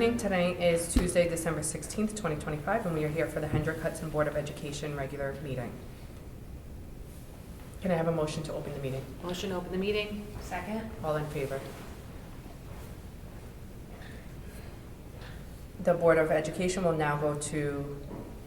evening. Today is Tuesday, December 16th, 2025, and we are here for the Hendrick-Hudson Board of Education regular meeting. Can I have a motion to open the meeting? Motion to open the meeting. Second. All in favor? The Board of Education will now go to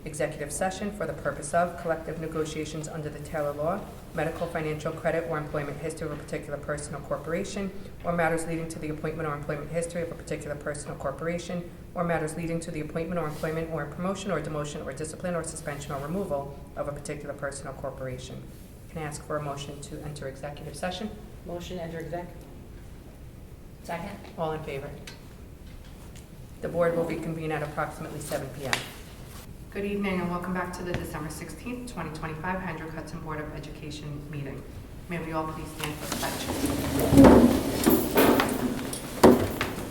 executive session for the purpose of collective negotiations under the Taylor Law, medical, financial, credit, or employment history of a particular person or corporation, or matters leading to the appointment or employment history of a particular person or corporation, or matters leading to the appointment or employment or promotion or demotion or discipline or suspension or removal of a particular person or corporation. Can I ask for a motion to enter executive session? Motion to enter exec. Second. All in favor? The board will reconvene at approximately 7 p.m. Good evening and welcome back to the December 16th, 2025 Hendrick-Hudson Board of Education meeting. May we all please stand for the pledge.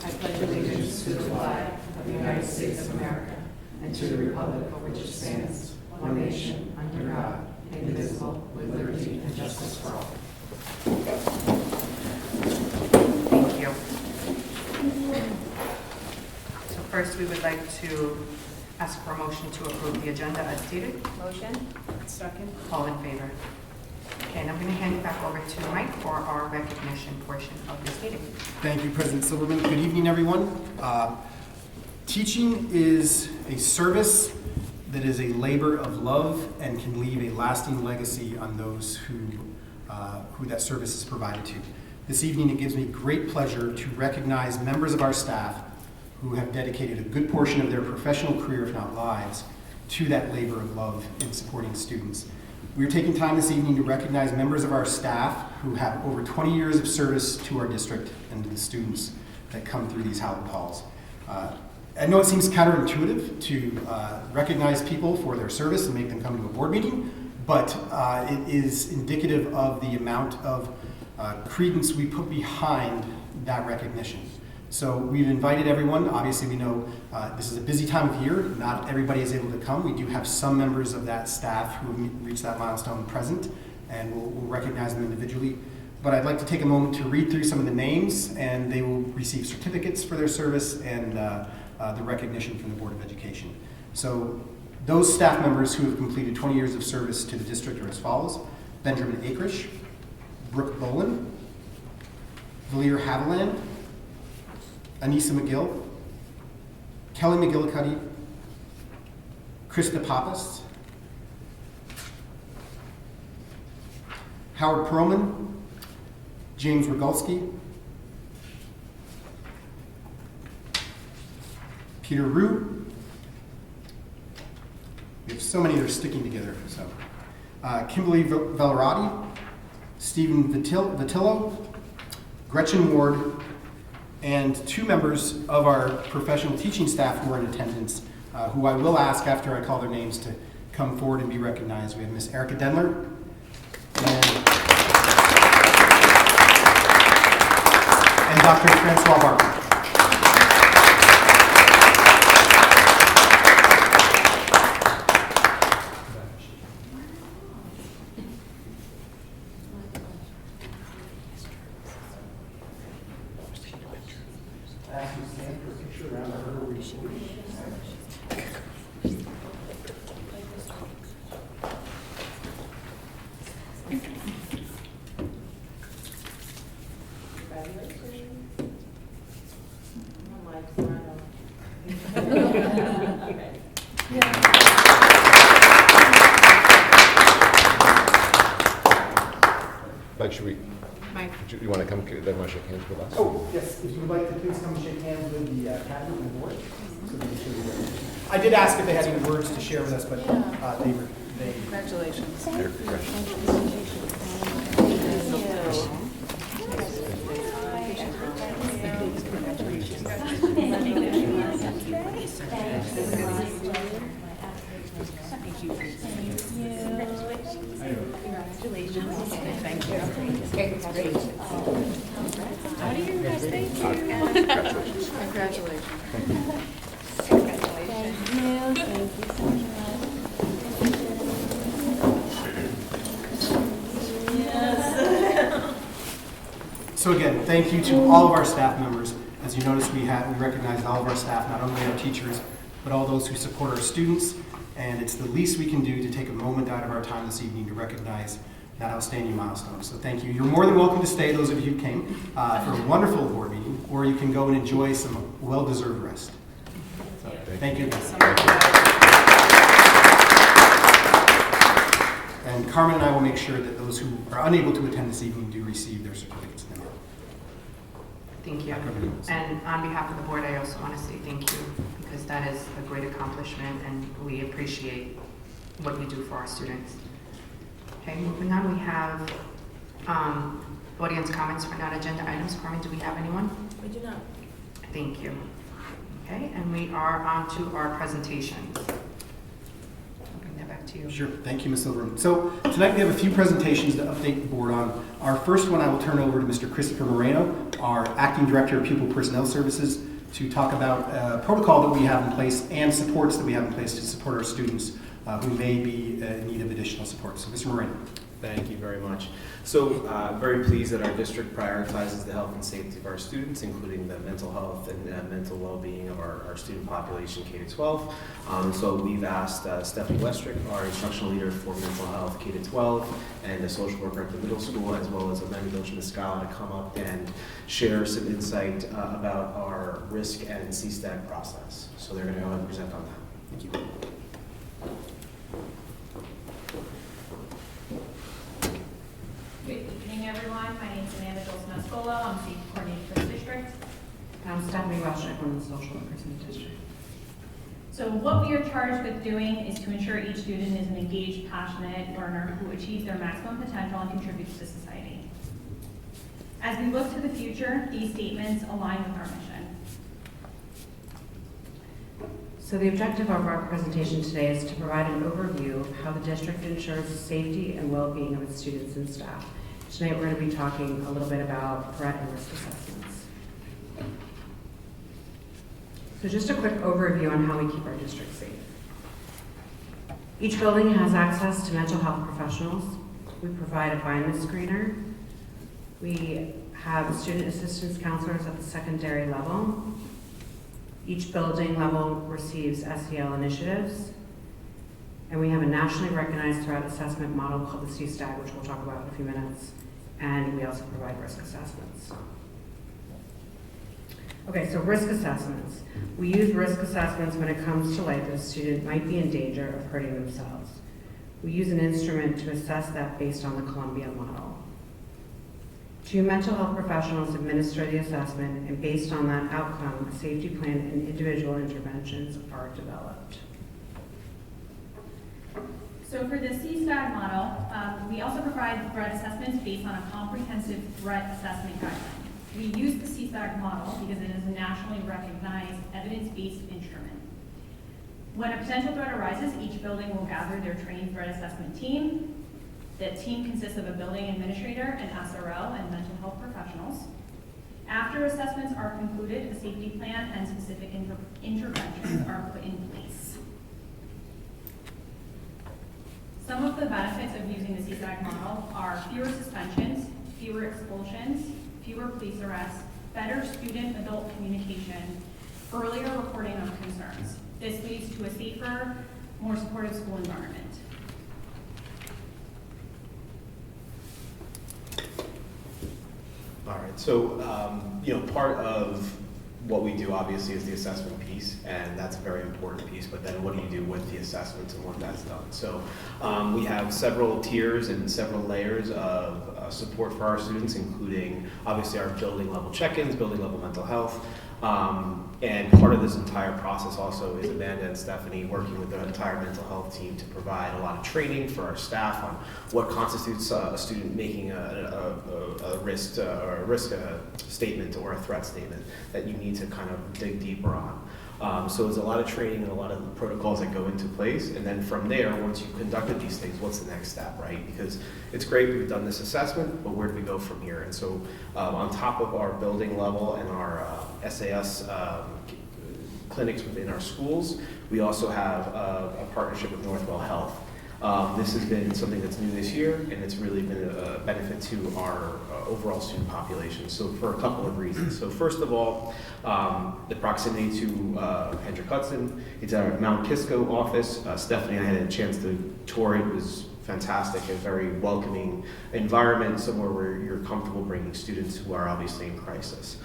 I pledge allegiance to the flag of the United States of America and to the republic for which it stands, one nation, under God, indivisible, with liberty and justice for all. Thank you. So first we would like to ask for a motion to approve the agenda as stated. Motion. Second. All in favor? Okay, and I'm going to hand it back over to Mike for our recognition portion of this meeting. Thank you, President Silverman. Good evening, everyone. Teaching is a service that is a labor of love and can leave a lasting legacy on those who that service is provided to. This evening, it gives me great pleasure to recognize members of our staff who have dedicated a good portion of their professional career, if not lives, to that labor of love in supporting students. We are taking time this evening to recognize members of our staff who have over 20 years of service to our district and to the students that come through these hallowed halls. I know it seems counterintuitive to recognize people for their service and make them come to a board meeting, but it is indicative of the amount of credence we put behind that recognition. So we've invited everyone. Obviously, we know this is a busy time of year. Not everybody is able to come. We do have some members of that staff who have reached that milestone present, and we'll recognize them individually. But I'd like to take a moment to read through some of the names, and they will receive certificates for their service and the recognition from the Board of Education. So those staff members who have completed 20 years of service to the district are as follows: Benjamin Akrish, Brooke Boland, Valir Haviland, Anissa McGill, Kelly McGillicuddy, Krista Pappas, Howard Perlman, James Rogalski, Peter Rue. We have so many that are sticking together. So, Kimberly Velarati, Stephen Vitillo, Gretchen Ward, and two members of our professional teaching staff who are in attendance, who I will ask after I call their names to come forward and be recognized. We have Miss Erica Denler and Dr. Francois Barber. Mike, do you want to come? Then want to shake hands with us? Oh, yes. If you would like to please come shake hands with the cabinet and the board. I did ask if they had any words to share with us, but they Congratulations. Thank you. Congratulations. How do you guys thank you? Congratulations. Congratulations. Thank you so much. So again, thank you to all of our staff members, As you notice, we recognize all of our staff, not only our teachers, but all those who support our students. And it's the least we can do to take a moment out of our time this evening to recognize that outstanding milestone. So thank you. You're more than welcome to stay, those of you who came, for a wonderful board meeting, or you can go and enjoy some well-deserved rest. So, thank you. And Carmen and I will make sure that those who are unable to attend this evening do receive their certificates in the mail. Thank you. And on behalf of the board, I also want to say thank you, because that is a great accomplishment, and we appreciate what you do for our students. Okay, moving on, we have audience comments for non-agenda items. Carmen, do we have anyone? We do not. Thank you. Okay, and we are on to our presentations. I'll bring that back to you. Sure. Thank you, Ms. Silverman. So tonight we have a few presentations to update the board on. Our first one I will turn over to Mr. Christopher Moreno, our Acting Director of Pupil Personnel Services, to talk about protocol that we have in place and supports that we have in place to support our students who may be in need of additional support. So, Mr. Moreno. Thank you very much. So I'm very pleased that our district prioritizes the health and safety of our students, including the mental health and mental well-being of our student population K-12. So we've asked Stephanie Westrick, our instructional leader for mental health K-12, and a social worker at the middle school, as well as Amanda Dolce-Mascala, to come up and share some insight about our risk and CSTAG process. So they're going to go ahead and present on that. Thank you. Good evening, everyone. My name is Amanda Dolce-Mascala. I'm safety coordinator for the district. I'm Stephanie Westrick, one of the social workers in the district. So what we are charged with doing is to ensure each student is an engaged, passionate learner who achieves their maximum potential and contributes to society. As we look to the future, these statements align with our mission. So the objective of our presentation today is to provide an overview of how the district ensures the safety and well-being of its students and staff. Tonight we're going to be talking a little bit about threat and risk assessments. So just a quick overview on how we keep our district safe. Each building has access to mental health professionals. We provide a bind screener. We have student assistance counselors at the secondary level. Each building level receives SEL initiatives. And we have a nationally recognized threat assessment model called the CSTAG, which we'll talk about in a few minutes. And we also provide risk assessments. Okay, so risk assessments. We use risk assessments when it comes to life that a student might be in danger of hurting themselves. We use an instrument to assess that based on the Columbia model. 2 mental health professionals administer the assessment, and based on that outcome, a safety plan and individual interventions are developed. So for the CSTAG model, we also provide threat assessments based on a comprehensive threat assessment guideline. We use the CSTAG model because it is a nationally recognized evidence-based instrument. When a potential threat arises, each building will gather their trained threat assessment team. The team consists of a building administrator, an SRO, and mental health professionals. After assessments are concluded, a safety plan and specific interventions are put in place. Some of the benefits of using the CSTAG model are fewer suspensions, fewer expulsions, fewer police arrests, better student-adult communication, earlier reporting of concerns. This leads to a safer, more supportive school environment. All right, so, part of what we do obviously is the assessment piece, and that's a very important piece, but then what do you do with the assessments and what that's done? So we have several tiers and several layers of support for our students, including obviously our building level check-ins, building level mental health, and part of this entire process also is Amanda and Stephanie working with the entire mental health team to provide a lot of training for our staff on what constitutes a student making a risk statement or a threat statement that you need to kind of dig deeper on. So there's a lot of training and a lot of protocols that go into place, and then from there, once you've conducted these things, what's the next step, right? Because it's great we've done this assessment, but where do we go from here? And so on top of our building level and our SAS clinics within our schools, we also have a partnership with Northwell Health. This has been something that's new this year, and it's really been a benefit to our overall student population. So for a couple of reasons. So first of all, the proximity to Hendrick Hudson. It's our Mount Kisco office. Stephanie and I had a chance to tour it. It was fantastic, a very welcoming environment, somewhere where you're comfortable bringing students who are obviously in crisis.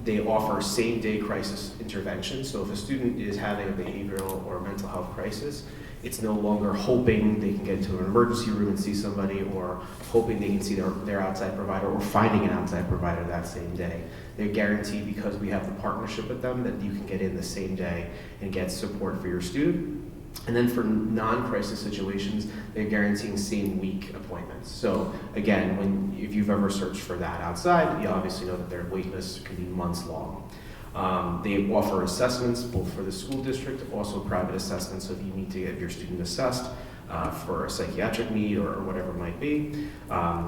They offer same-day crisis intervention. So if a student is having a behavioral or mental health crisis, it's no longer hoping they can get into an emergency room and see somebody, or hoping they can see their outside provider, or finding an outside provider that same day. They're guaranteed, because we have the partnership with them, that you can get in the same day and get support for your student. And then for non-crisis situations, they're guaranteeing same-week appointments. So again, if you've ever searched for that outside, you obviously know that their wait lists can be months long. They offer assessments both for the school district, also private assessments, so if you need to get your student assessed for a psychiatric need or whatever it might be.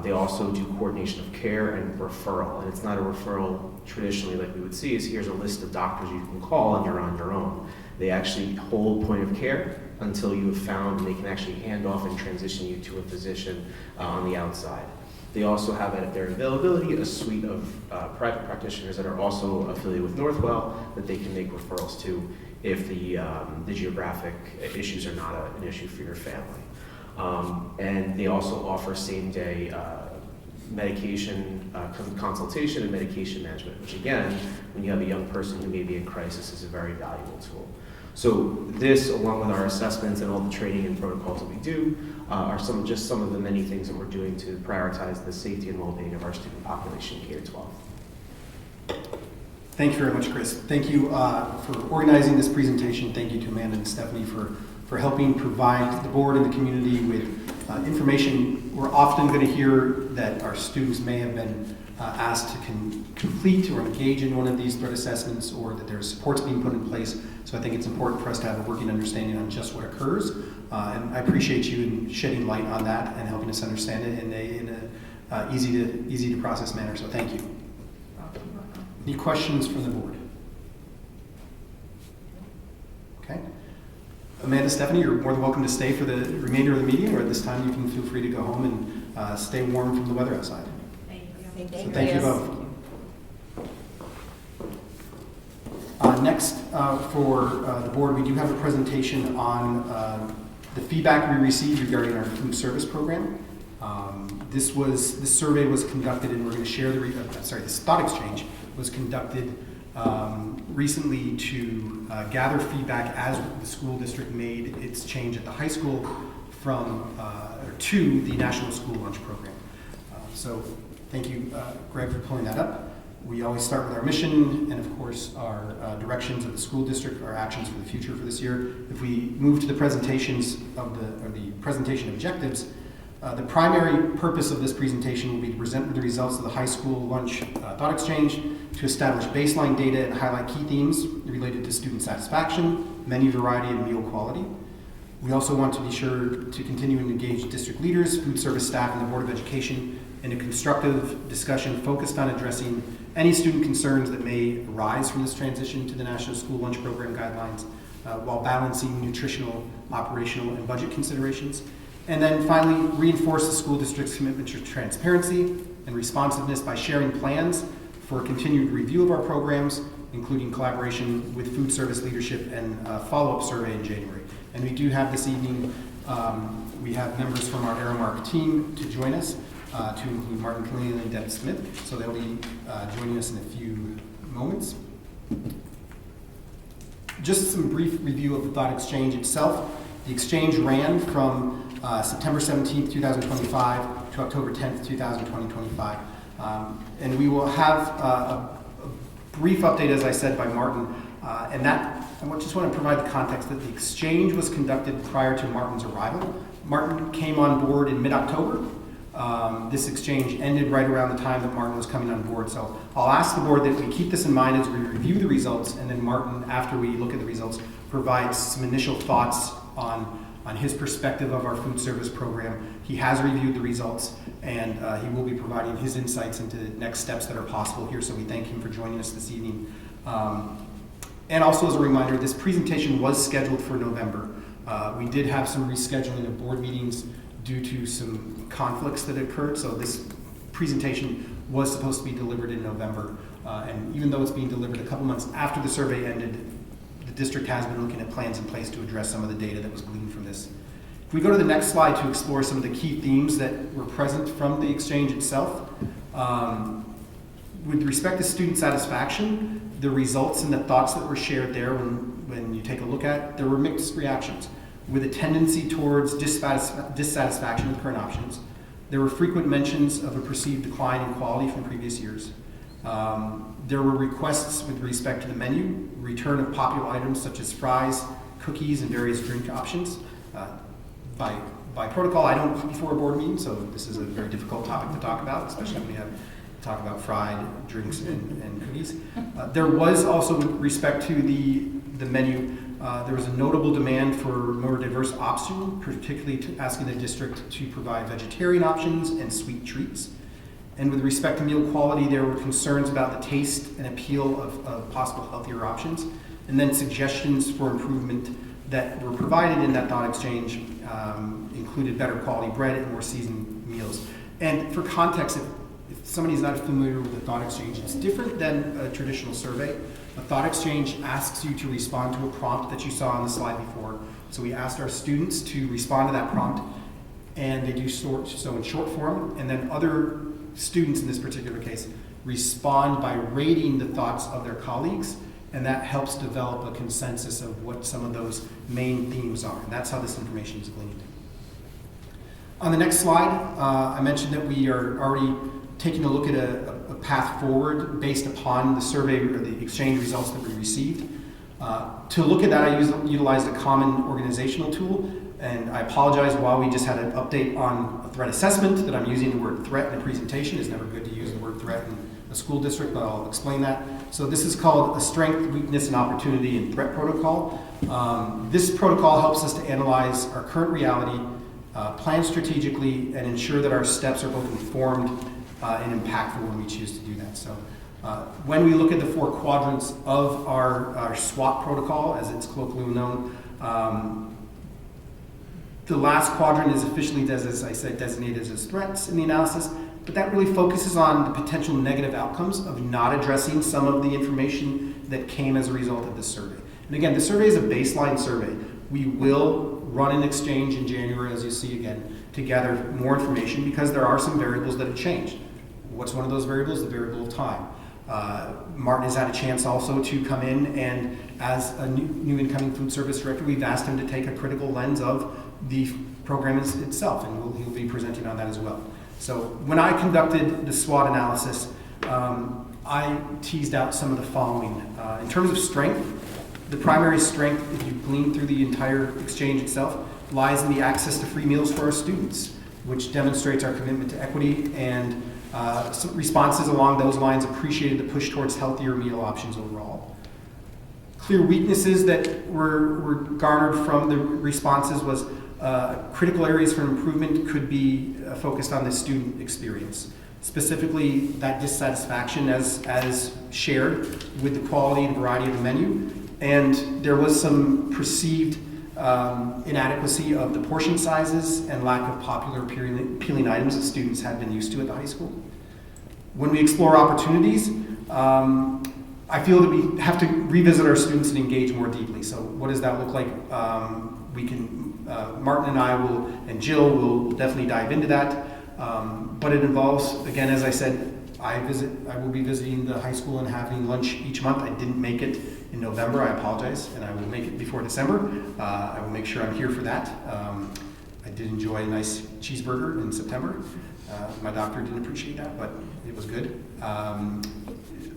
They also do coordination of care and referral, and it's not a referral traditionally like we would see, is here's a list of doctors you can call and you're on your own. They actually hold point of care until you have found, and they can actually hand off and transition you to a physician on the outside. They also have at their availability a suite of private practitioners that are also affiliated with Northwell that they can make referrals to if the geographic issues are not an issue for your family. And they also offer same-day medication consultation and medication management, which again, when you have a young person who may be in crisis, is a very valuable tool. So this, along with our assessments and all the training and protocols that we do, are some of the many things that we're doing to prioritize the safety and well-being of our student population K-12. Thank you very much, Chris. Thank you for organizing this presentation. Thank you to Amanda and Stephanie for helping provide the board and the community with information. We're often going to hear that our students may have been asked to complete or engage in one of these threat assessments, or that there's supports being put in place. So I think it's important for us to have a working understanding on just what occurs. And I appreciate you in shedding light on that and helping us understand it in a easy to process manner. So thank you. Any questions from the board? Okay. Amanda, Stephanie, you're more than welcome to stay for the remainder of the meeting, or at this time you can feel free to go home and stay warm from the weather outside. Thank you. So thank you both. Next, for the board, we do have a presentation on the feedback we received regarding our food service program. This survey was conducted, and we're going to share this thought exchange was conducted recently to gather feedback as the school district made its change at the high school to the National School Lunch Program. So thank you, Greg, for pulling that up. We always start with our mission and, of course, our directions of the school district, our actions for the future for this year. If we move to the presentations the presentation objectives, the primary purpose of this presentation will be to present the results of the high school lunch thought exchange, to establish baseline data and highlight key themes related to student satisfaction, menu variety, and meal quality. We also want to be sure to continue to engage district leaders, food service staff, and the Board of Education in a constructive discussion focused on addressing any student concerns that may arise from this transition to the National School Lunch Program guidelines, while balancing nutritional, operational, and budget considerations. And then finally, reinforce the school district's commitment to transparency and responsiveness by sharing plans for continued review of our programs, including collaboration with food service leadership and a follow-up survey in January. And we do have this evening, we have members from our Aramark team to join us, to include Martin Killian and Deb Smith. So they'll be joining us in a few moments. Just some brief review of the thought exchange itself. The exchange ran from September 17th, 2025 to October 10th, 2025. And we will have a brief update, as I said, by Martin. And that, I just want to provide the context that the exchange was conducted prior to Martin's arrival. Martin came on board in mid-October. This exchange ended right around the time that Martin was coming on board. So I'll ask the board that we keep this in mind as we review the results, and then Martin, after we look at the results, provides some initial thoughts on his perspective of our food service program. He has reviewed the results, and he will be providing his insights into the next steps that are possible here. So we thank him for joining us this evening. And also as a reminder, this presentation was scheduled for November, We did have some rescheduling of board meetings due to some conflicts that occurred, so this presentation was supposed to be delivered in November. And even though it's being delivered a couple months after the survey ended, the district has been looking at plans in place to address some of the data that was gleaned from this. If we go to the next slide to explore some of the key themes that were present from the exchange itself, with respect to student satisfaction, the results and the thoughts that were shared there when you take a look at, there were mixed reactions with a tendency towards dissatisfaction with current options. There were frequent mentions of a perceived decline in quality from previous years. There were requests with respect to the menu, return of popular items such as fries, cookies, and various drink options. By protocol, I don't eat before a board meeting, so this is a very difficult topic to talk about, especially when we have talk about fried drinks and cookies. There was also, with respect to the menu, there was a notable demand for more diverse options, particularly asking the district to provide vegetarian options and sweet treats. And with respect to meal quality, there were concerns about the taste and appeal of possible healthier options, and then suggestions for improvement that were provided in that thought exchange included better quality bread and more seasoned meals. And for context, if somebody's not familiar with the thought exchange, it's different than a traditional survey. A thought exchange asks you to respond to a prompt that you saw on the slide before. So we asked our students to respond to that prompt, and they do so in short form, and then other students in this particular case respond by rating the thoughts of their colleagues, and that helps develop a consensus of what some of those main themes are. And that's how this information is gleaned. On the next slide, I mentioned that we are already taking a look at a path forward based upon the survey or the exchange results that we received. To look at that, I utilized a common organizational tool, and I apologize while we just had an update on a threat assessment that I'm using the word threat in a presentation. It's never good to use the word threat in a school district, but I'll explain that. So this is called a strength, weakness, and opportunity and threat protocol. This protocol helps us to analyze our current reality, plan strategically, and ensure that our steps are both informed and impactful when we choose to do that. So when we look at the 4 quadrants of our SWOT protocol, as it's colloquially known, the last quadrant is officially, as I said, designated as threats in the analysis, but that really focuses on the potential negative outcomes of not addressing some of the information that came as a result of this survey. And again, the survey is a baseline survey. We will run an exchange in January, as you see again, to gather more information because there are some variables that have changed. What's one of those variables? The variable of time. Martin has had a chance also to come in, and as a new incoming food service director, we've asked him to take a critical lens of the program itself, and he'll be presenting on that as well. So when I conducted the SWOT analysis, I teased out some of the following. In terms of strength, the primary strength, if you glean through the entire exchange itself, lies in the access to free meals for our students, which demonstrates our commitment to equity, and some responses along those lines appreciated the push towards healthier meal options overall. Clear weaknesses that were garnered from the responses was critical areas for improvement could be focused on the student experience. Specifically, that dissatisfaction as shared with the quality and variety of the menu. And there was some perceived inadequacy of the portion sizes and lack of popular appealing items that students had been used to at the high school. When we explore opportunities, I feel that we have to revisit our students and engage more deeply. So what does that look like? Martin and I will, and Jill will definitely dive into that. But it involves, again, as I said, I will be visiting the high school and having lunch each month. I didn't make it in November, I apologize, and I will make it before December. I will make sure I'm here for that. I did enjoy a nice cheeseburger in September. My doctor didn't appreciate that, but it was good.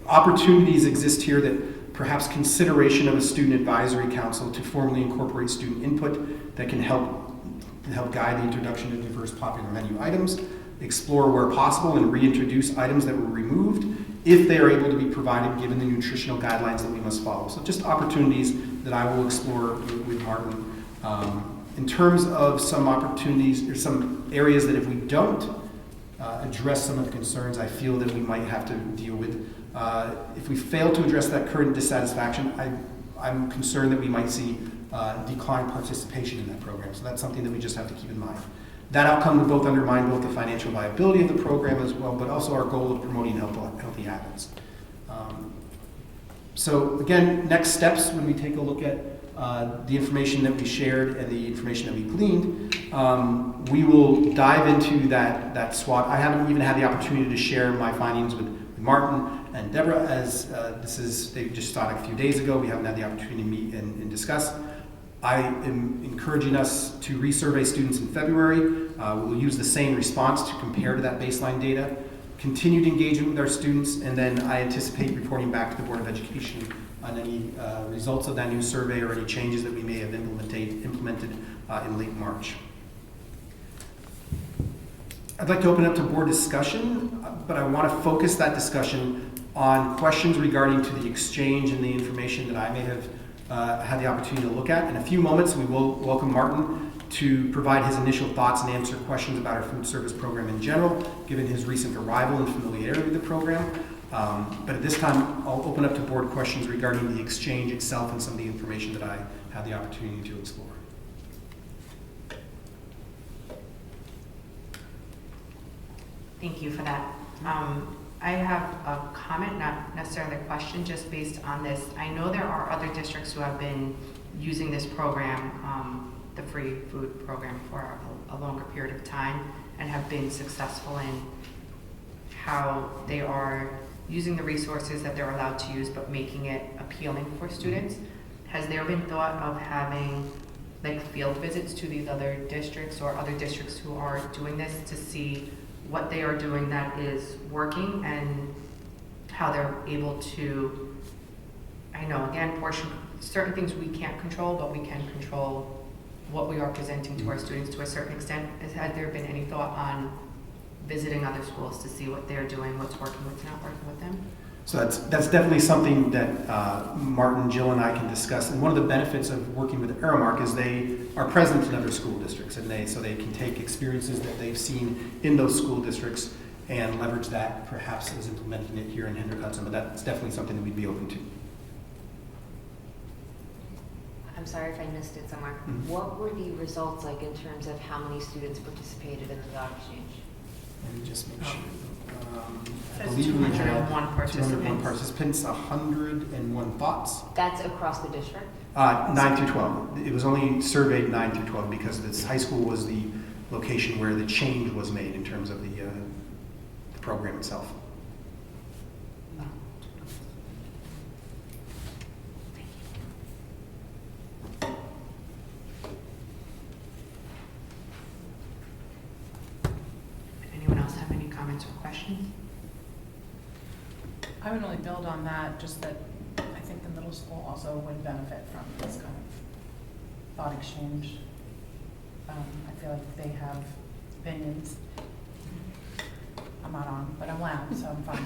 Opportunities exist here that perhaps consideration of a student advisory council to formally incorporate student input that can help guide the introduction of diverse popular menu items, explore where possible and reintroduce items that were removed if they are able to be provided given the nutritional guidelines that we must follow. So just opportunities that I will explore with Martin. In terms of some opportunities or some areas that if we don't address some of the concerns I feel that we might have to deal with, if we fail to address that current dissatisfaction, I'm concerned that we might see decline participation in that program. So that's something that we just have to keep in mind. That outcome would both undermine both the financial viability of the program as well, but also our goal of promoting healthy habits. So again, next steps when we take a look at the information that we shared and the information that we gleaned, we will dive into that SWOT. I haven't even had the opportunity to share my findings with Martin and Deborah, as they just started a few days ago. We haven't had the opportunity to meet and discuss. I am encouraging us to resurvey students in February. We'll use the same response to compare to that baseline data, continued engagement with our students, and then I anticipate reporting back to the Board of Education on any results of that new survey or any changes that we may have implemented in late March. I'd like to open up to board discussion, but I want to focus that discussion on questions regarding to the exchange and the information that I may have had the opportunity to look at. In a few moments, we will welcome Martin to provide his initial thoughts and answer questions about our food service program in general, given his recent arrival and familiarity with the program. But at this time, I'll open up to board questions regarding the exchange itself and some of the information that I had the opportunity to explore. Thank you for that. I have a comment, not necessarily a question, just based on this. I know there are other districts who have been using this program, the free food program, for a longer period of time and have been successful in how they are using the resources that they're allowed to use, but making it appealing for students. Has there been thought of having like field visits to these other districts or other districts who are doing this to see what they are doing that is working and how they're able to, I know, again, certain things we can't control, but we can control what we are presenting to our students to a certain extent. Has there been any thought on visiting other schools to see what they're doing, what's working, what's not working with them? So that's definitely something that Martin, Jill, and I can discuss. And one of the benefits of working with Aramark is they are present in other school districts, and so they can take experiences that they've seen in those school districts and leverage that perhaps as implementing it here in Hendrick-Hudson. But that's definitely something that we'd be open to. I'm sorry if I missed it somewhere. Mm-hmm. What were the results like in terms of how many students participated in the dog exchange? Let me just make sure. I Says believe we had 201 201 participants, 101 thoughts. That's across the district? 9 through 12. It was only surveyed 9 through 12 because this high school was the location where the change was made in terms of the program itself. Anyone else have any comments or questions? I would only build on that, just that I think the middle school also would benefit from this kind of thought exchange. I feel like they have opinions. I'm not on, but I'm loud, so I'm fine.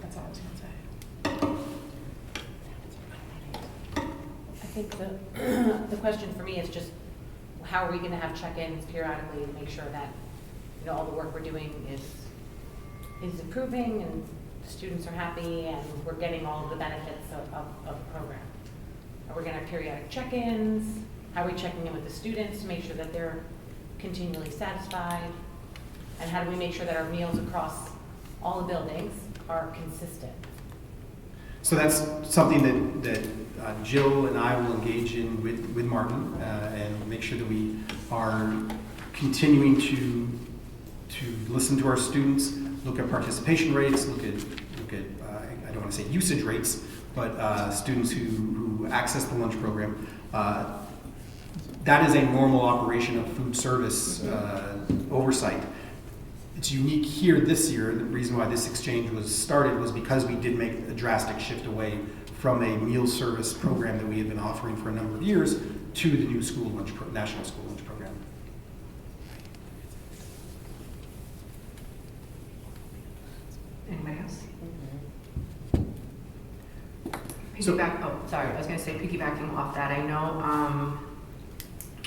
That's all I was gonna say. I think the question for me is just, how are we gonna have check-ins periodically to make sure that, you know, all the work we're doing is improving and students are happy and we're getting all of the benefits of the program? Are we gonna have periodic check-ins? How are we checking in with the students to make sure that they're continually satisfied? And how do we make sure that our meals across all the buildings are consistent? So that's something that Jill and I will engage in with Martin and make sure that we are continuing to listen to our students, look at participation rates, look at I don't want to say usage rates, but students who access the lunch program. That is a normal operation of food service oversight. It's unique here this year. The reason why this exchange was started was because we did make a drastic shift away from a meal service program that we had been offering for a number of years to the new school lunch national school lunch program. Anybody else? So- I was going to say, piggybacking off that, I know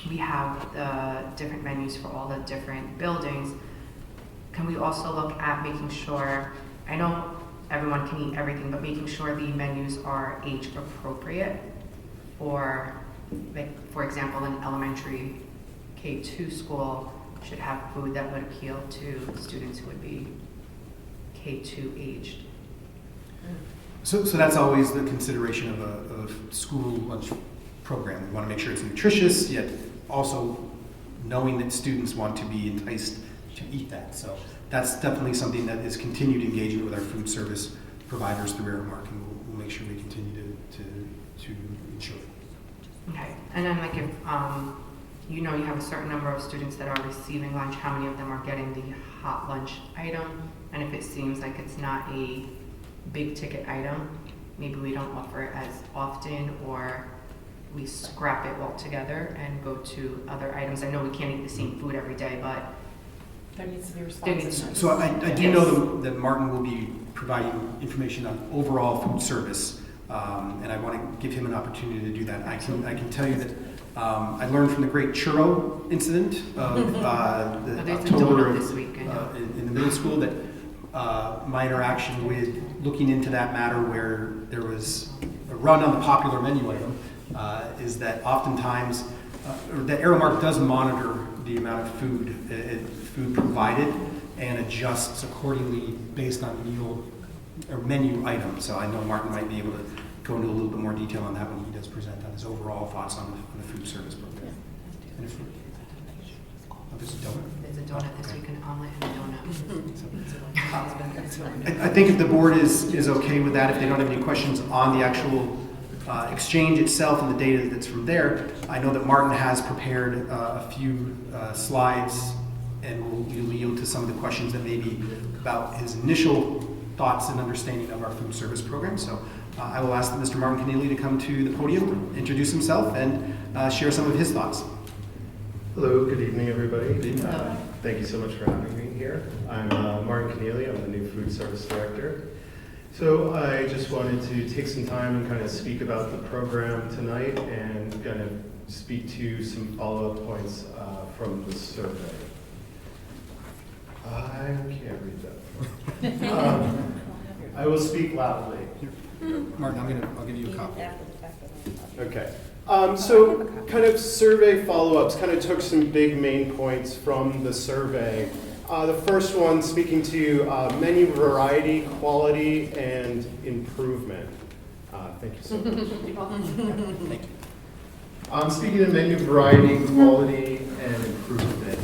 we have the different menus for all the different buildings. Can we also look at making sure, I know everyone can eat everything, but making sure the menus are age appropriate or, like, for example, an elementary K-2 school should have food that would appeal to students who would be K-2 aged. So that's always the consideration of a school lunch program. We want to make sure it's nutritious, yet also knowing that students want to be enticed to eat that. So that's definitely something that is continued engagement with our food service providers through Aramark, and we'll make sure we continue to ensure. Okay, and then like if, you know you have a certain number of students that are receiving lunch, how many of them are getting the hot lunch item? And if it seems like it's not a big ticket item, maybe we don't offer it as often, or we scrap it altogether and go to other items. I know we can't eat the same food every day, but There needs to be there needs responsiveness. So I do know that Martin will be providing information on overall food service, and I want to give him an opportunity to do that. I can tell you that I learned from the great churro incident of the there's a October donut this week, I know. in the middle school, that my interaction with looking into that matter where there was a run on the popular menu item is that oftentimes that Aramark does monitor the amount of food provided and adjusts accordingly based on meal or menu items. So I know Martin might be able to go into a little bit more detail on that when he does present on his overall thoughts on the food service program. And if, there's a donut. there's a donut this week, an omelet and a donut. I think if the board is okay with that, if they don't have any questions on the actual exchange itself and the data that's from there, I know that Martin has prepared a few slides, and we'll yield to some of the questions that may be about his initial thoughts and understanding of our food service program. So I will ask Mr. Martin Keneally to come to the podium, introduce himself, and share some of his thoughts. Hello, good evening, everybody. Good evening. Thank you so much for having me here. I'm Martin Keneally. I'm the new food service director. So I just wanted to take some time and kind of speak about the program tonight and kind of speak to some follow-up points from the survey. I can't read that. I will speak loudly. Martin, I'll give you a copy. Okay. So kind of survey follow-ups, kind of took some big main points from the survey. The first one speaking to menu variety, quality, and improvement. Thank you so much. Thank you. Speaking of menu variety, quality, and improvement.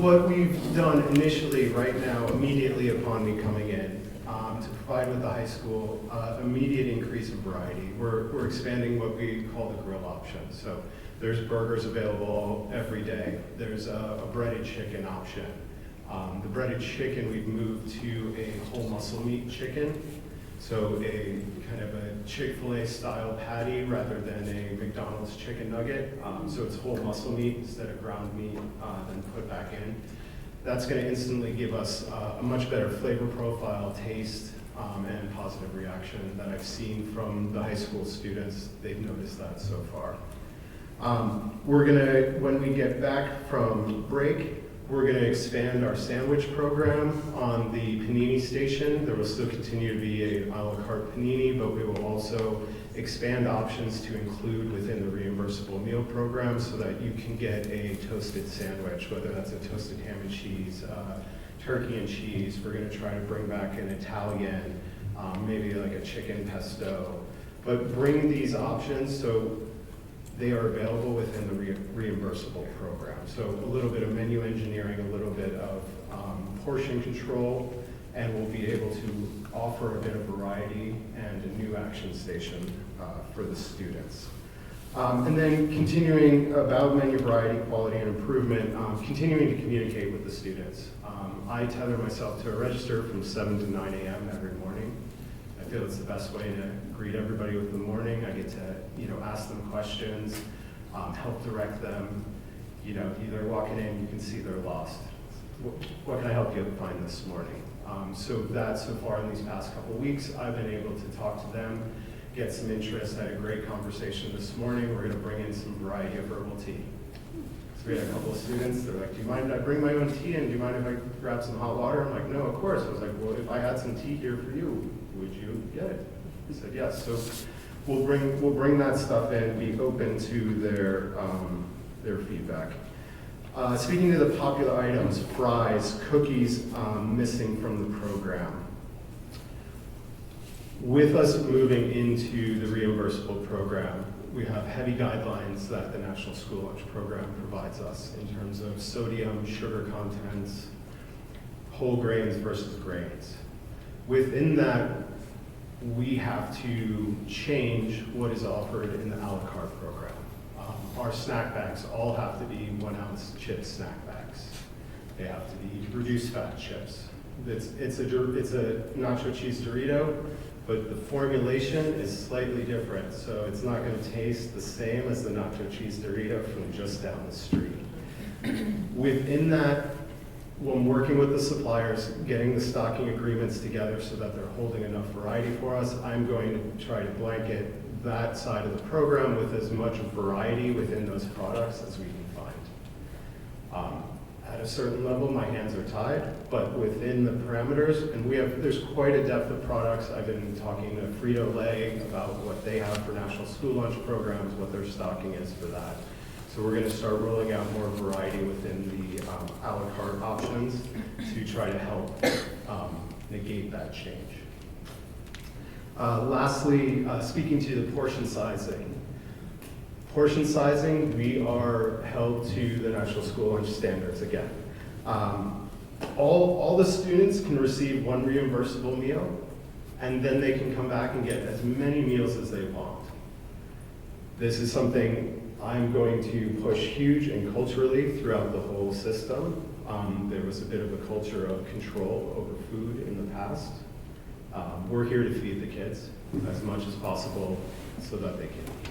What we've done initially right now, immediately upon me coming in, to provide with the high school immediate increase in variety. We're expanding what we call the grill option. So there's burgers available every day. There's a breaded chicken option. The breaded chicken we've moved to a whole muscle meat chicken. So a kind of a Chick-fil-A style patty rather than a McDonald's chicken nugget. So it's whole muscle meat instead of ground meat, then put back in. That's going to instantly give us a much better flavor profile, taste, and positive reaction that I've seen from the high school students. They've noticed that so far. We're going to, when we get back from break, we're going to expand our sandwich program on the panini station. There will still continue to be a a la carte panini, but we will also expand options to include within the reimbursable meal program so that you can get a toasted sandwich, whether that's a toasted ham and cheese, turkey and cheese. We're going to try to bring back an Italian, maybe like a chicken pesto, but bring these options so they are available within the reimbursable program. So a little bit of menu engineering, a little bit of portion control, and we'll be able to offer a bit of variety and a new action station for the students. And then continuing about menu variety, quality, and improvement, continuing to communicate with the students. I tether myself to a register from 7 to 9 a.m. every morning. I feel it's the best way to greet everybody with the morning. I get to, ask them questions, help direct them. Either walking in, you can see they're lost. What can I help you find this morning? So far in these past couple weeks, I've been able to talk to them, get some interest. I had a great conversation this morning. We're going to bring in some variety of herbal tea. So we had a couple of students, they're like, do you mind if I bring my own tea, and do you mind if I grab some hot water? I'm like, no, of course. I was like, well, if I had some tea here for you, would you get it? He said yes. So we'll bring that stuff in, be open to their feedback. Speaking to the popular items, fries, cookies, missing from the program. With us moving into the reimbursable program, we have heavy guidelines that the National School Lunch Program provides us in terms of sodium, sugar contents, whole grains versus grains. Within that, we have to change what is offered in the a la carte program. Our snack bags all have to be 1 ounce chip snack bags. They have to be reduced fat chips. It's a nacho cheese Dorito, but the formulation is slightly different, so it's not going to taste the same as the nacho cheese Dorito from just down the street. Within that, when working with the suppliers, getting the stocking agreements together so that they're holding enough variety for us, I'm going to try to blanket that side of the program with as much variety within those products as we can find. At a certain level, my hands are tied, but within the parameters, and there's quite a depth of products. I've been talking to Frito-Lay about what they have for National School Lunch programs, what their stocking is for that. So we're going to start rolling out more variety within the a la carte options to try to help negate that change. Lastly, speaking to the portion sizing. Portion sizing, we are held to the National School Lunch Standards again. All the students can receive 1 reimbursable meal, and then they can come back and get as many meals as they want. This is something I'm going to push huge and culturally throughout the whole system. There was a bit of a culture of control over food in the past. We're here to feed the kids as much as possible so that they can eat.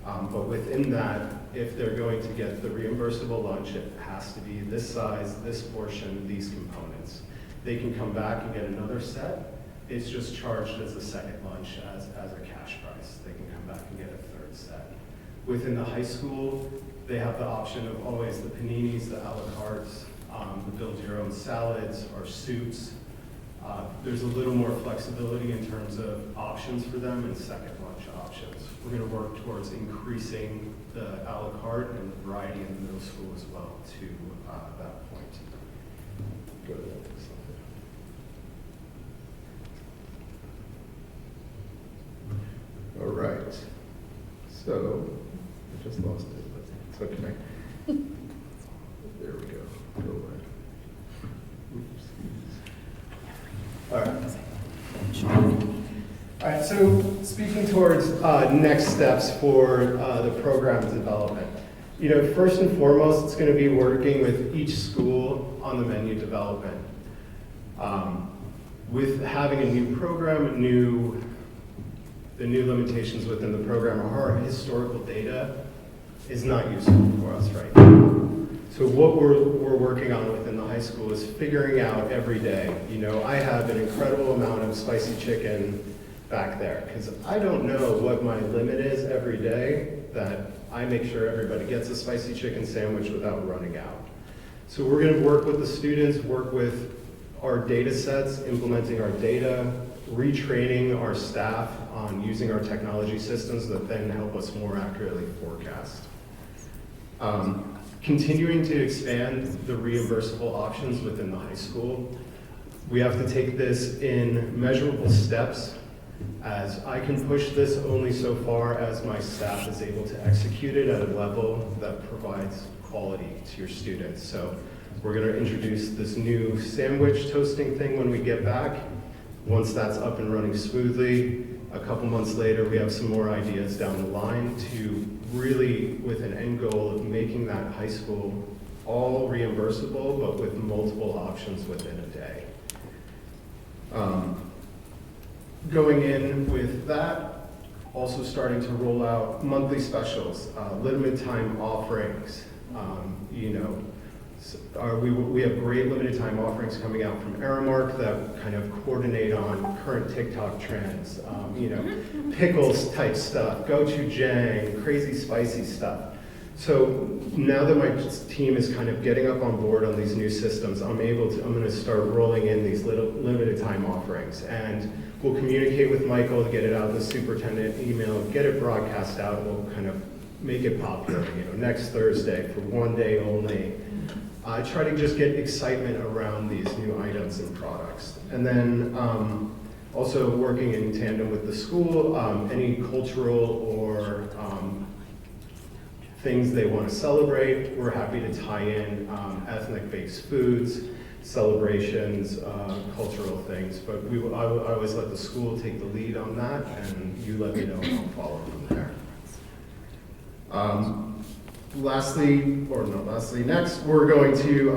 But within that, if they're going to get the reimbursable lunch, it has to be this size, this portion, these components. They can come back and get another set. It's just charged as a second lunch as a cash price. They can come back and get a third set. Within the high school, they have the option of always the paninis, the a la cartes, the build your own salads or soups. There's a little more flexibility in terms of options for them and second lunch options. We're going to work towards increasing the a la carte and the variety in the middle school as well to that point. Go to the next slide. All right. So, I just lost it, but it's okay. There we go. Go away. Oops. All right. All right, so speaking towards next steps for the program development. First and foremost, it's going to be working with each school on the menu development. With having a new program, the new limitations within the program, our historical data is not useful for us right now. So what we're working on within the high school is figuring out every day. I have an incredible amount of spicy chicken back there because I don't know what my limit is every day that I make sure everybody gets a spicy chicken sandwich without running out. So we're going to work with the students, work with our data sets, implementing our data, retraining our staff on using our technology systems that then help us more accurately forecast. Continuing to expand the reimbursable options within the high school. We have to take this in measurable steps, as I can push this only so far as my staff is able to execute it at a level that provides quality to your students. So we're going to introduce this new sandwich toasting thing when we get back. Once that's up and running smoothly, a couple months later, we have some more ideas down the line to really, with an end goal of making that high school all reimbursable, but with multiple options within a day. Going in with that, also starting to roll out monthly specials, limited time offerings. We have great limited time offerings coming out from Aramark that kind of coordinate on current TikTok trends, pickles type stuff, gochujang, crazy spicy stuff. So now that my team is kind of getting up on board on these new systems, I'm going to start rolling in these little limited time offerings. And we'll communicate with Michael to get it out in the superintendent email, get it broadcast out, and we'll kind of make it popular, next Thursday for one day only. Try to just get excitement around these new items and products. And then also working in tandem with the school, any cultural or things they want to celebrate, we're happy to tie in ethnic-based foods, celebrations, cultural things. But I always let the school take the lead on that, and you let me know and I'll follow from there. Next, we're going to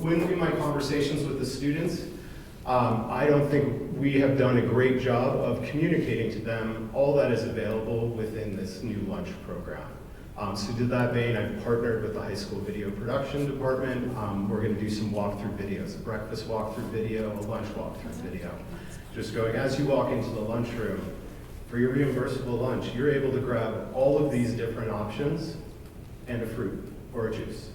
when in my conversations with the students, I don't think we have done a great job of communicating to them all that is available within this new lunch program. So to that vein, I've partnered with the high school video production department. We're going to do some walkthrough videos, a breakfast walkthrough video, a lunch walkthrough video. Just going, as you walk into the lunchroom, for your reimbursable lunch, you're able to grab all of these different options and a fruit or a juice.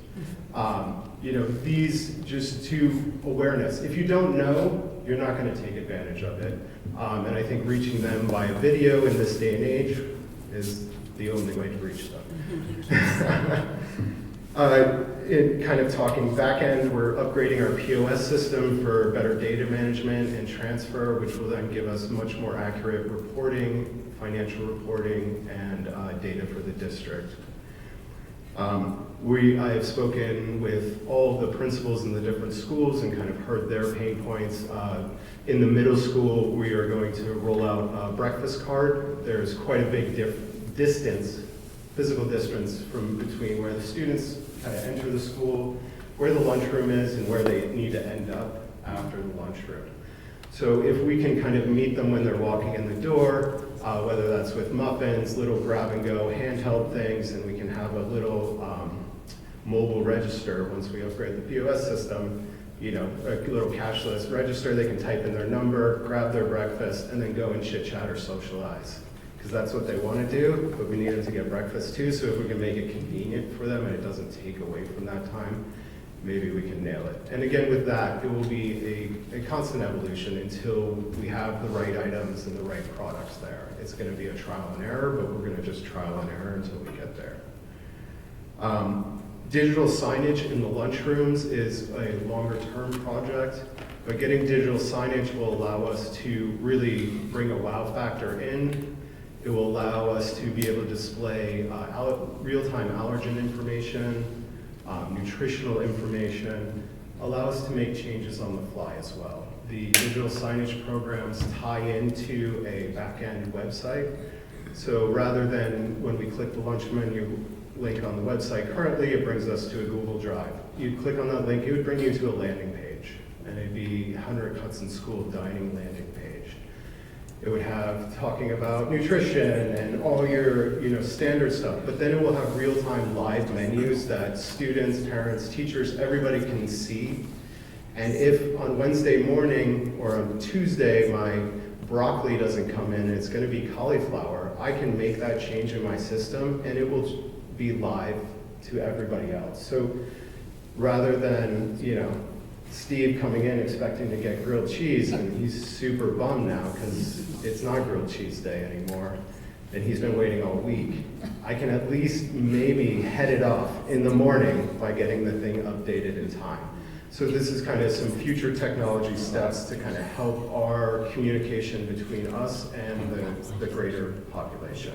These just to awareness. If you don't know, you're not going to take advantage of it. And I think reaching them by a video in this day and age is the only way to reach them. In kind of talking back end, we're upgrading our POS system for better data management and transfer, which will then give us much more accurate reporting, financial reporting, and data for the district. I have spoken with all of the principals in the different schools and kind of heard their pain points. In the middle school, we are going to roll out a breakfast card. There's quite a big physical distance from between where the students kind of enter the school, where the lunchroom is, and where they need to end up after the lunchroom. So if we can kind of meet them when they're walking in the door, whether that's with muffins, little grab-and-go handheld things, and we can have a little mobile register once we upgrade the POS system, a little cashless register, they can type in their number, grab their breakfast, and then go and chit-chat or socialize. Because that's what they want to do, but we need them to get breakfast too, so if we can make it convenient for them and it doesn't take away from that time, maybe we can nail it. And again, with that, it will be a constant evolution until we have the right items and the right products there. It's going to be a trial and error, but we're going to just trial and error until we get there. Digital signage in the lunchrooms is a longer-term project, but getting digital signage will allow us to really bring a wow factor in. It will allow us to be able to display real-time allergen information, nutritional information, allow us to make changes on the fly as well. The digital signage programs tie into a back-end website. So rather than when we click the lunch menu link on the website currently, it brings us to a Google Drive. You click on that link, it would bring you to a landing page, and it'd be Henrik Hudson School dining landing page. It would have talking about nutrition and all your standard stuff, but then it will have real-time live menus that students, parents, teachers, everybody can see. And if on Wednesday morning or on Tuesday my broccoli doesn't come in and it's going to be cauliflower, I can make that change in my system and it will be live to everybody else. So rather than, Steve coming in expecting to get grilled cheese, and he's super bummed now because it's not grilled cheese day anymore, and he's been waiting all week. I can at least maybe head it off in the morning by getting the thing updated in time. So this is kind of some future technology steps to kind of help our communication between us and the greater population.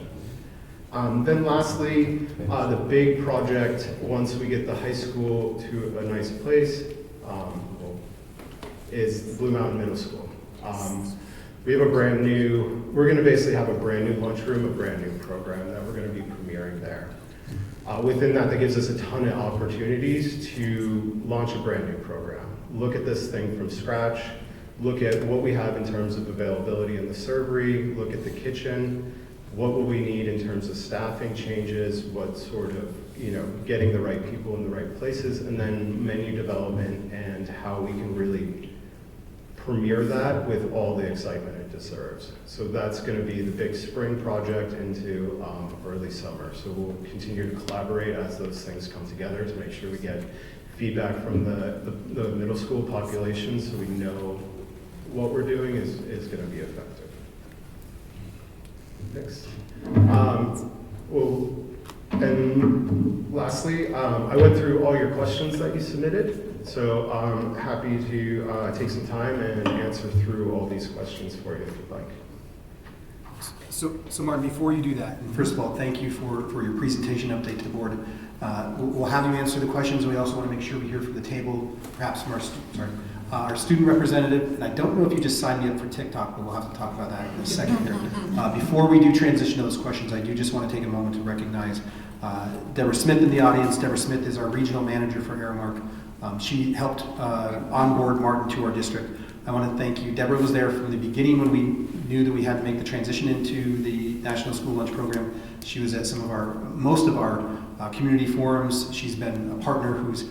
Then lastly, the big project, once we get the high school to a nice place, is Blue Mountain Middle School. We have we're going to basically have a brand new lunchroom, a brand new program that we're going to be premiering there. Within that gives us a ton of opportunities to launch a brand new program. Look at this thing from scratch, look at what we have in terms of availability in the servery, look at the kitchen, what will we need in terms of staffing changes, what sort of, getting the right people in the right places, and then menu development and how we can really premiere that with all the excitement it deserves. So that's going to be the big spring project into early summer. So we'll continue to collaborate as those things come together to make sure we get feedback from the middle school population so we know what we're doing is going to be effective. Next. And lastly, I went through all your questions that you submitted. So I'm happy to take some time and answer through all these questions for you if you'd like. So Martin, before you do that, first of all, thank you for your presentation update to the board. We'll have you answer the questions. We also want to make sure we hear from the table, perhaps from our student representative. And I don't know if you just signed me up for TikTok, but we'll have to talk about that in a second here. Before we do transition to those questions, I do just want to take a moment to recognize Deborah Smith in the audience. Deborah Smith is our regional manager for Aramark. She helped onboard Martin to our district. I want to thank you. Deborah was there from the beginning when we knew that we had to make the transition into the National School Lunch Program. She was at most of our community forums. She's been a partner who's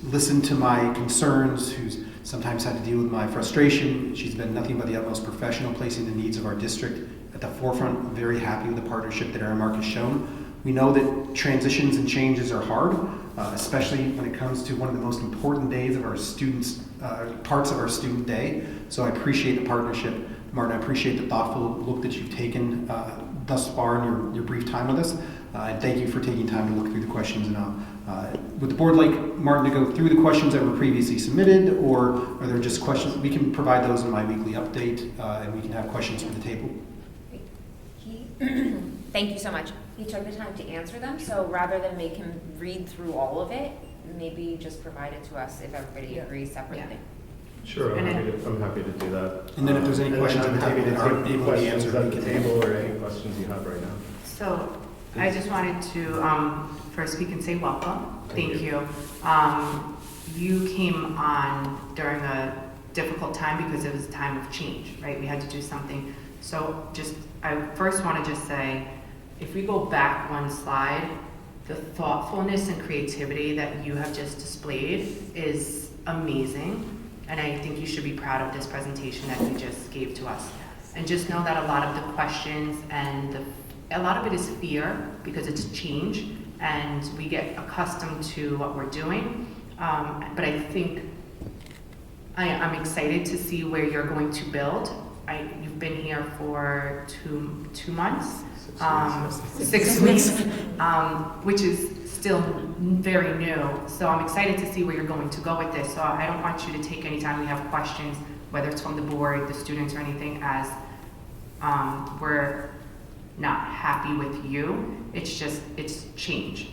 listened to my concerns, who's sometimes had to deal with my frustration. She's been nothing but the utmost professional, placing the needs of our district at the forefront. I'm very happy with the partnership that Aramark has shown. We know that transitions and changes are hard, especially when it comes to one of the most important days of our students, parts of our student day. So I appreciate the partnership. Martin, I appreciate the thoughtful look that you've taken thus far in your brief time with us. And thank you for taking time to look through the questions. And would the board like Martin to go through the questions that were previously submitted, or are there just questions? We can provide those in my weekly update, and we can have questions from the table. Thank you so much. He took the time to answer them, so rather than make him read through all of it, maybe just provide it to us if everybody agrees separately. Sure, I'm happy to do that. And then if there's any questions on the table that aren't able to be answered, at the table or any questions you have right now. So I just wanted to first speak and say welcome. Thank you. You came on during a difficult time because it was a time of change, right? We had to do something. So I first want to just say, if we go back one slide, the thoughtfulness and creativity that you have just displayed is amazing. And I think you should be proud of this presentation that you just gave to us. And just know that a lot of the questions and a lot of it is fear because it's change and we get accustomed to what we're doing. But I think I'm excited to see where you're going to build. You've been here for two months, 6 weeks, which is still very new. So I'm excited to see where you're going to go with this. So I don't want you to take any time we have questions, whether it's from the board, the students, or anything, as we're not happy with you. It's change.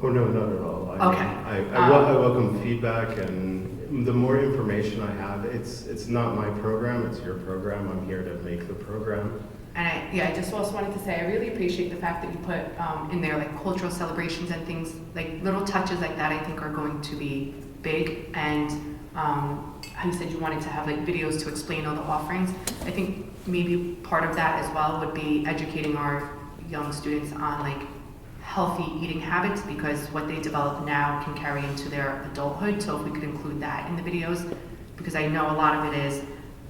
Oh, no, not at all. Okay. I welcome feedback, and the more information I have, it's not my program, it's your program. I'm here to make the program. And I just also wanted to say, I really appreciate the fact that you put in there like cultural celebrations and things, like little touches like that I think are going to be big. And how you said you wanted to have like videos to explain all the offerings. I think maybe part of that as well would be educating our young students on like healthy eating habits, because what they develop now can carry into their adulthood. So if we could include that in the videos, because I know a lot of it is,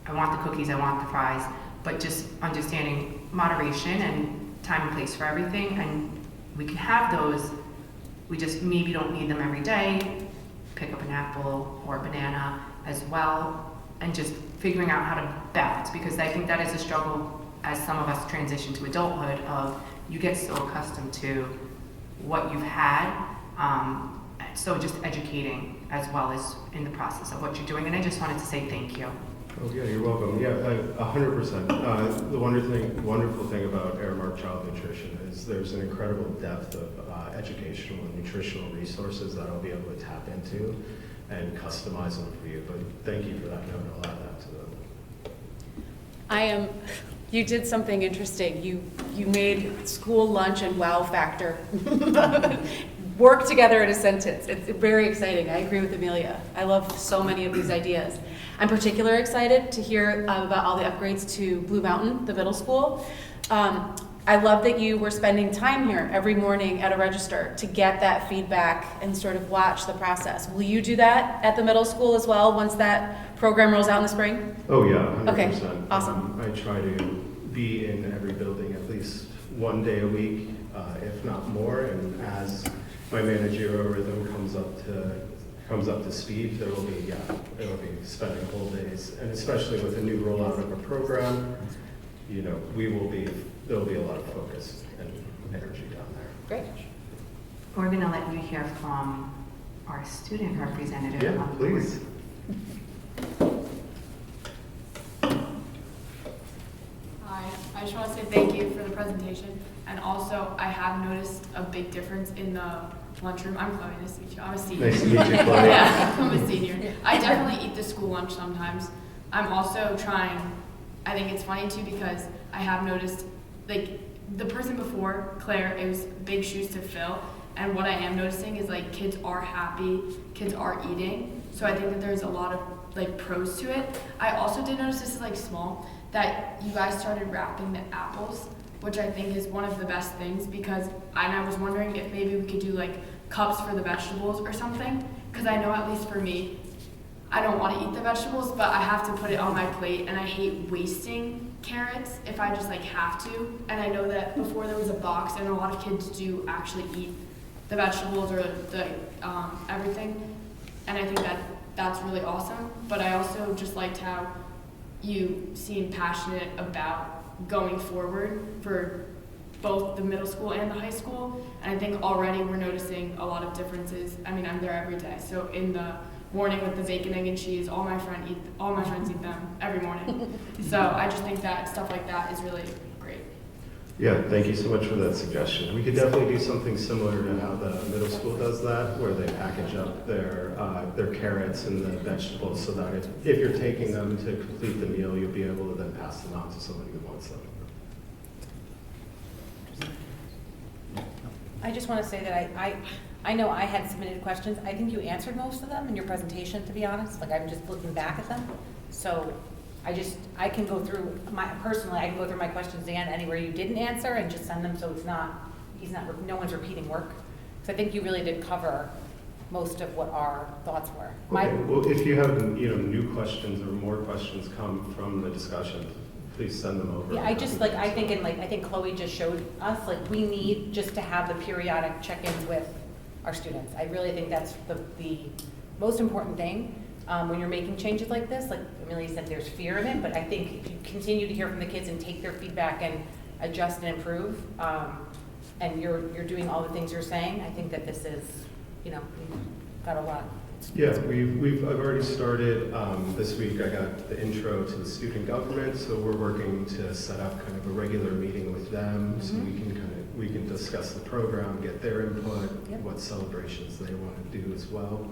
I want the cookies, I want the fries, but just understanding moderation and time and place for everything. And we can have those, we just maybe don't need them every day. Pick up an apple or a banana as well, and just figuring out how to balance, because I think that is a struggle as some of us transition to adulthood, of you get so accustomed to what you've had. So just educating as well as in the process of what you're doing. And I just wanted to say thank you. Oh yeah, you're welcome. Yeah, 100%. The wonderful thing about Aramark Child Nutrition is there's an incredible depth of educational and nutritional resources that I'll be able to tap into and customize them for you. But thank you for that note. I'll add that to them. You did something interesting. You made school lunch and wow factor work together in a sentence. It's very exciting. I agree with Amelia. I love so many of these ideas. I'm particularly excited to hear about all the upgrades to Blue Mountain, the middle school. I love that you were spending time here every morning at a register to get that feedback and sort of watch the process. Will you do that at the middle school as well, once that program rolls out in the spring? Oh, yeah, 100%. Okay, awesome. I try to be in every building at least one day a week, if not more, and as my managerial rhythm comes up to speed, it'll be spending whole days, and especially with a new rollout of a program, you know, there'll be a lot of focus and energy down there. Great. We're going to let you hear from our student representative. Yeah, on the board. please. Hi, I just want to say thank you for the presentation, and also I have noticed a big difference in the lunchroom. I'm Chloe, nice to meet you. I'm a senior. Nice to meet you, Chloe. Yeah, I'm a senior. I definitely eat the school lunch sometimes. I'm also trying, I think it's funny too because I have noticed, like, the person before, Claire, it was big shoes to fill, and what I am noticing is, like, kids are happy, kids are eating, so I think that there's a lot of, like, pros to it. I also did notice, this is, like, small, that you guys started wrapping the apples, which I think is one of the best things, because I was wondering if maybe we could do, like, cups for the vegetables or something, because I know, at least for me, I don't want to eat the vegetables, but I have to put it on my plate, and I hate wasting carrots if I just, like, have to. And I know that before there was a box, and a lot of kids do actually eat the vegetables or the everything, and I think that that's really awesome. But I also just liked how you seem passionate about going forward for both the middle school and the high school, and I think already we're noticing a lot of differences. I mean, I'm there every day, so in the morning with the bacon, egg, and cheese, all my friends eat them every morning. So I just think that stuff like that is really great. Yeah, thank you so much for that suggestion. We could definitely do something similar to how the middle school does that, where they package up their carrots and the vegetables so that if you're taking them to complete the meal, you'll be able to then pass them on to somebody who wants them. I just want to say that I know I had submitted questions. I think you answered most of them in your presentation, to be honest. Like, I'm just looking back at them. So I can go through I can go through my questions again anywhere you didn't answer and just send them so no one's repeating work. So I think you really did cover most of what our thoughts were. Okay. Well, if you have new questions or more questions come from the discussion, please send them over. Yeah, I think Chloe just showed us, like, we need just to have the periodic check-ins with our students. I really think that's the most important thing when you're making changes like this. Like Amelia said, there's fear in it, but I think if you continue to hear from the kids and take their feedback and adjust and improve, and you're doing all the things you're saying, I think that this is, we've got a lot. Yeah, I've already started this week. I got the intro to the student government, so we're working to set up kind of a regular meeting with them, so we can discuss the program, get their input, what celebrations they want to do as well,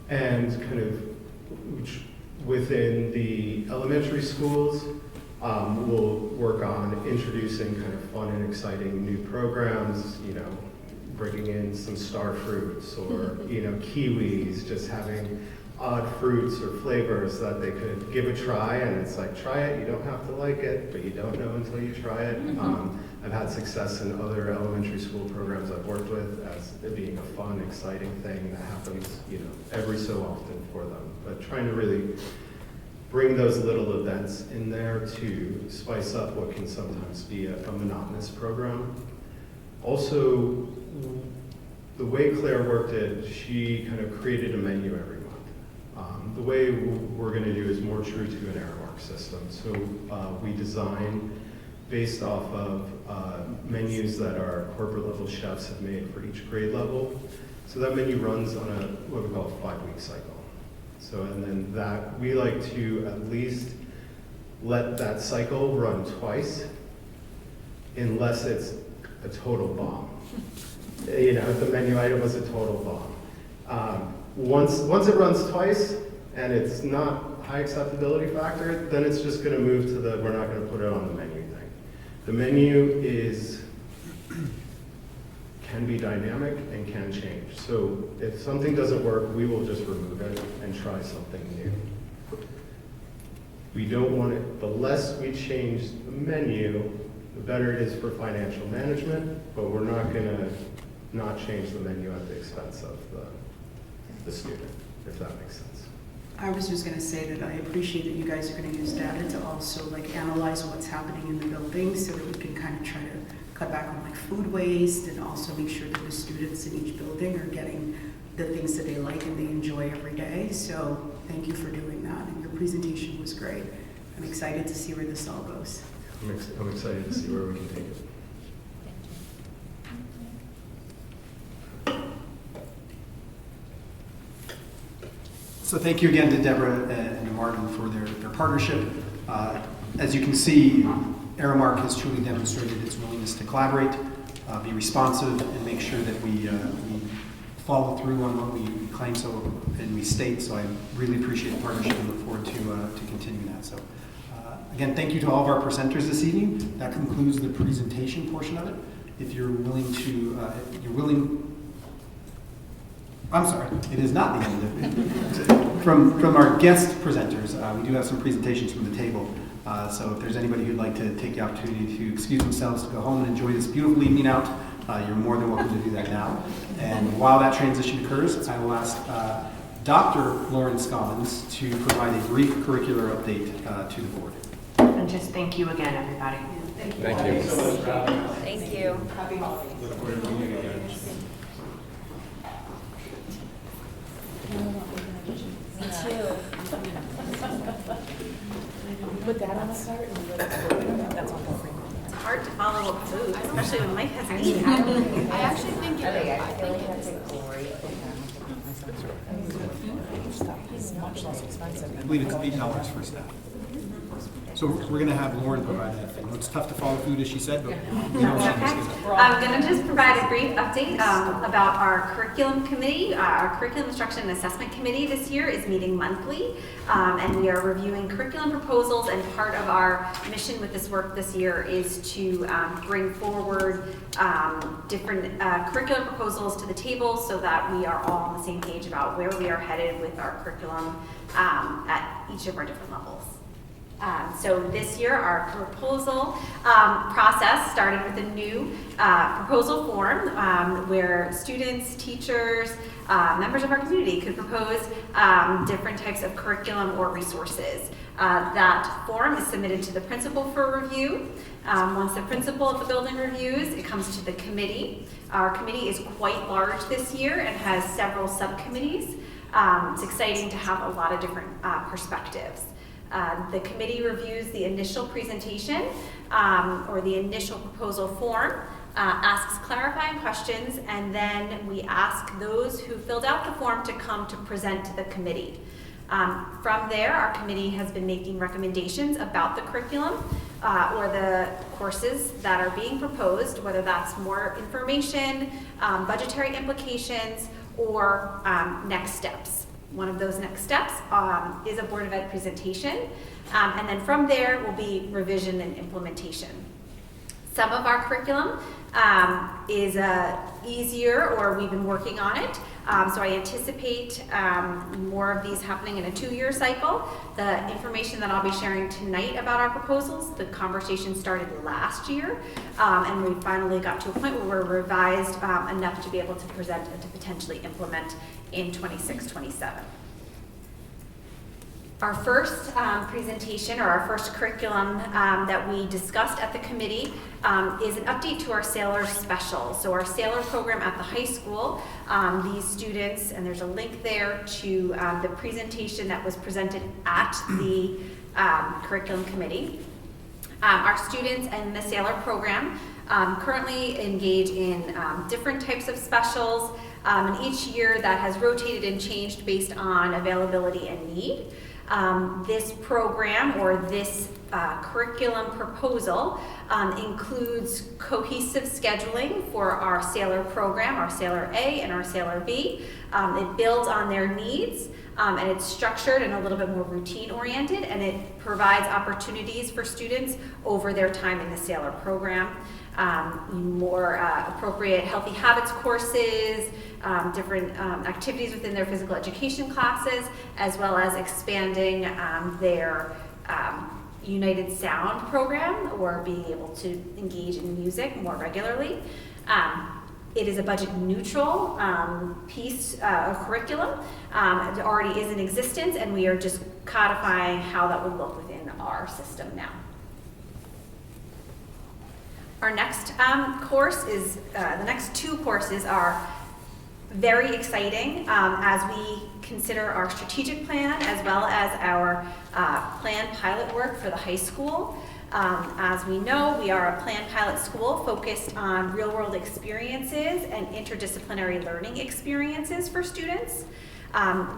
and kind of within the elementary schools, we'll work on introducing kind of fun and exciting new programs. Bringing in some star fruits or, kiwis, just having odd fruits or flavors that they could give a try. And it's like, try it, you don't have to like it, but you don't know until you try it. I've had success in other elementary school programs I've worked with as it being a fun, exciting thing that happens, every so often for them. But trying to really bring those little events in there to spice up what can sometimes be a monotonous program. Also, the way Claire worked it, she kind of created a menu every month. The way we're going to do is more true to an error mark system. So we design based off of menus that our corporate level chefs have made for each grade level. So that menu runs on what we call a 5-week cycle. So, and then that, we like to at least let that cycle run twice, unless it's a total bomb. If the menu item was a total bomb. Once it runs twice and it's not high acceptability factor, then it's just going to move to we're not going to put it on the menu thing. The menu can be dynamic and can change. So if something doesn't work, we will just remove it and try something new. We don't want it, the less we change the menu, the better it is for financial management, but we're not going to not change the menu at the expense of the student, if that makes sense. I was just going to say that I appreciate that you guys are going to use data to also like analyze what's happening in the building so that we can kind of try to cut back on like food waste and also make sure that the students in each building are getting the things that they like and they enjoy every day. So thank you for doing that. And your presentation was great. I'm excited to see where this all goes. I'm excited to see where we can take it. So thank you again to Deborah and to Martin for their partnership. As you can see, Aramark has truly demonstrated its willingness to collaborate, be responsive, and make sure that we follow through on what we claim and we state. So I really appreciate the partnership and look forward to continuing that. So again, thank you to all of our presenters this evening. That concludes the presentation portion of it. If you're willing to, I'm sorry, it is not the end of it. From our guest presenters, we do have some presentations from the table. So if there's anybody who'd like to take the opportunity to excuse themselves to go home and enjoy this beautiful evening out, you're more than welcome to do that now. And while that transition occurs, I will ask Dr. Lauren Scollins to provide a brief curricular update to the board. And just thank you again, everybody. Thank you. Thank you. Happy holidays. Look forward to meeting you again. Me too. Put that on the start and that's all for It's hard to follow up food, especially when Mike has to eat. I actually think it I feel like that's a great It's much less expensive. I believe it's $8 for staff. So we're going to have Lauren provide that. I know it's tough to follow food, as she said, but we know she can say that. I'm going to just provide a brief update about our curriculum committee. Our curriculum instruction and assessment committee this year is meeting monthly, and we are reviewing curriculum proposals, and part of our mission with this work this year is to bring forward different curriculum proposals to the table so that we are all on the same page about where we are headed with our curriculum at each of our different levels. So this year, our proposal process started with a new proposal form where students, teachers, members of our community could propose different types of curriculum or resources. That form is submitted to the principal for review. Once the principal of the building reviews, it comes to the committee. Our committee is quite large this year and has several subcommittees. It's exciting to have a lot of different perspectives. The committee reviews the initial presentation or the initial proposal form, asks clarifying questions, and then we ask those who filled out the form to come to present to the committee. From there, our committee has been making recommendations about the curriculum or the courses that are being proposed, whether that's more information, budgetary implications, or next steps. One of those next steps is a Board of Ed presentation, and then from there will be revision and implementation. Some of our curriculum is easier, or we've been working on it, so I anticipate more of these happening in a 2-year cycle. The information that I'll be sharing tonight about our proposals, the conversation started last year, and we finally got to a point where we're revised enough to be able to present and to potentially implement in 26-27. Our first presentation, or our first curriculum that we discussed at the committee is an update to our Sailor Special. So our Sailor program at the high school, these students, and there's a link there to the presentation that was presented at the curriculum committee. Our students in the Sailor program currently engage in different types of specials, and each year that has rotated and changed based on availability and need. This program, or this curriculum proposal, includes cohesive scheduling for our Sailor program, our Sailor A and our Sailor B. It builds on their needs, and it's structured and a little bit more routine oriented, and it provides opportunities for students over their time in the Sailor program. More appropriate healthy habits courses, different activities within their physical education classes, as well as expanding their United Sound program, or being able to engage in music more regularly. It is a budget neutral piece of curriculum. It already is in existence, and we are just codifying how that would look within our system now. Our next course is, the next two courses are very exciting as we consider our strategic plan as well as our planned pilot work for the high school. As we know, we are a planned pilot school focused on real-world experiences and interdisciplinary learning experiences for students.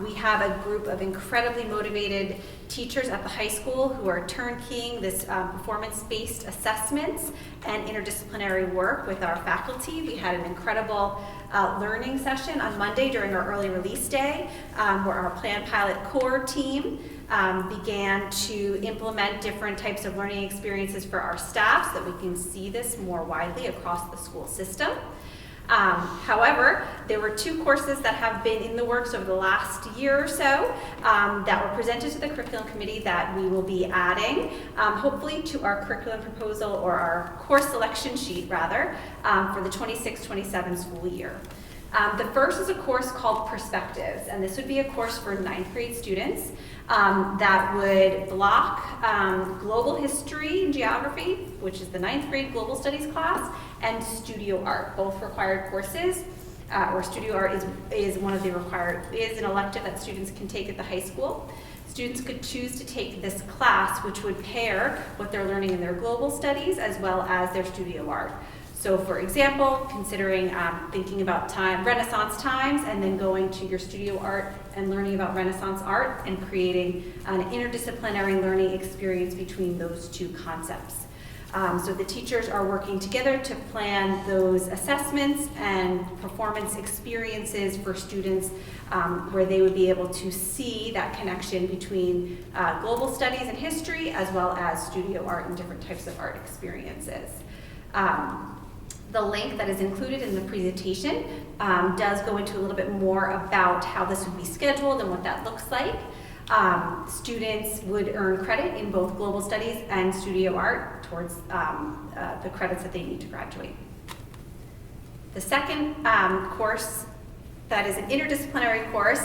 We have a group of incredibly motivated teachers at the high school who are turnkeying this performance-based assessments and interdisciplinary work with our faculty. We had an incredible learning session on Monday during our early release day where our planned pilot core team began to implement different types of learning experiences for our staff so that we can see this more widely across the school system. However, there were two courses that have been in the works over the last year or so that were presented to the curriculum committee that we will be adding, hopefully to our curriculum proposal, or our course selection sheet rather, for the 26-27 school year. The first is a course called Perspectives, and this would be a course for 9th grade students that would block global history and geography, which is the 9th grade global studies class, and studio art, both required courses, or studio art is one of the required, is an elective that students can take at the high school. Students could choose to take this class, which would pair what they're learning in their global studies as well as their studio art. So for example, considering thinking about Renaissance times and then going to your studio art and learning about Renaissance art and creating an interdisciplinary learning experience between those two concepts. So the teachers are working together to plan those assessments and performance experiences for students where they would be able to see that connection between global studies and history as well as studio art and different types of art experiences. The link that is included in the presentation does go into a little bit more about how this would be scheduled and what that looks like. Students would earn credit in both global studies and studio art towards the credits that they need to graduate. The second course that is an interdisciplinary course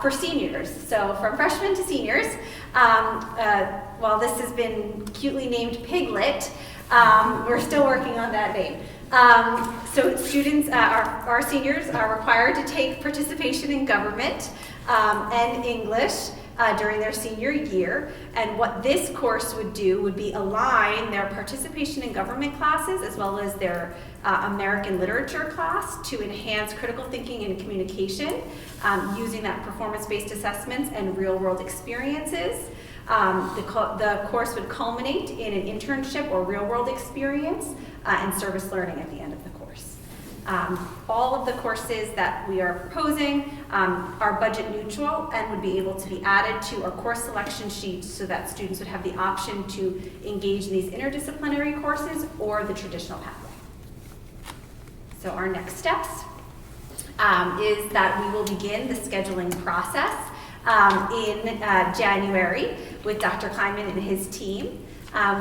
for seniors. So from freshmen to seniors, while this has been cutely named Piglet, we're still working on that name. So students, our seniors are required to take participation in government and English during their senior year. And what this course would do would be align their participation in government classes as well as their American literature class to enhance critical thinking and communication using that performance-based assessments and real-world experiences. The course would culminate in an internship or real-world experience and service learning at the end of the course. All of the courses that we are proposing are budget neutral and would be able to be added to our course selection sheet so that students would have the option to engage in these interdisciplinary courses or the traditional pathway. So our next steps is that we will begin the scheduling process in January with Dr. Kleinman and his team.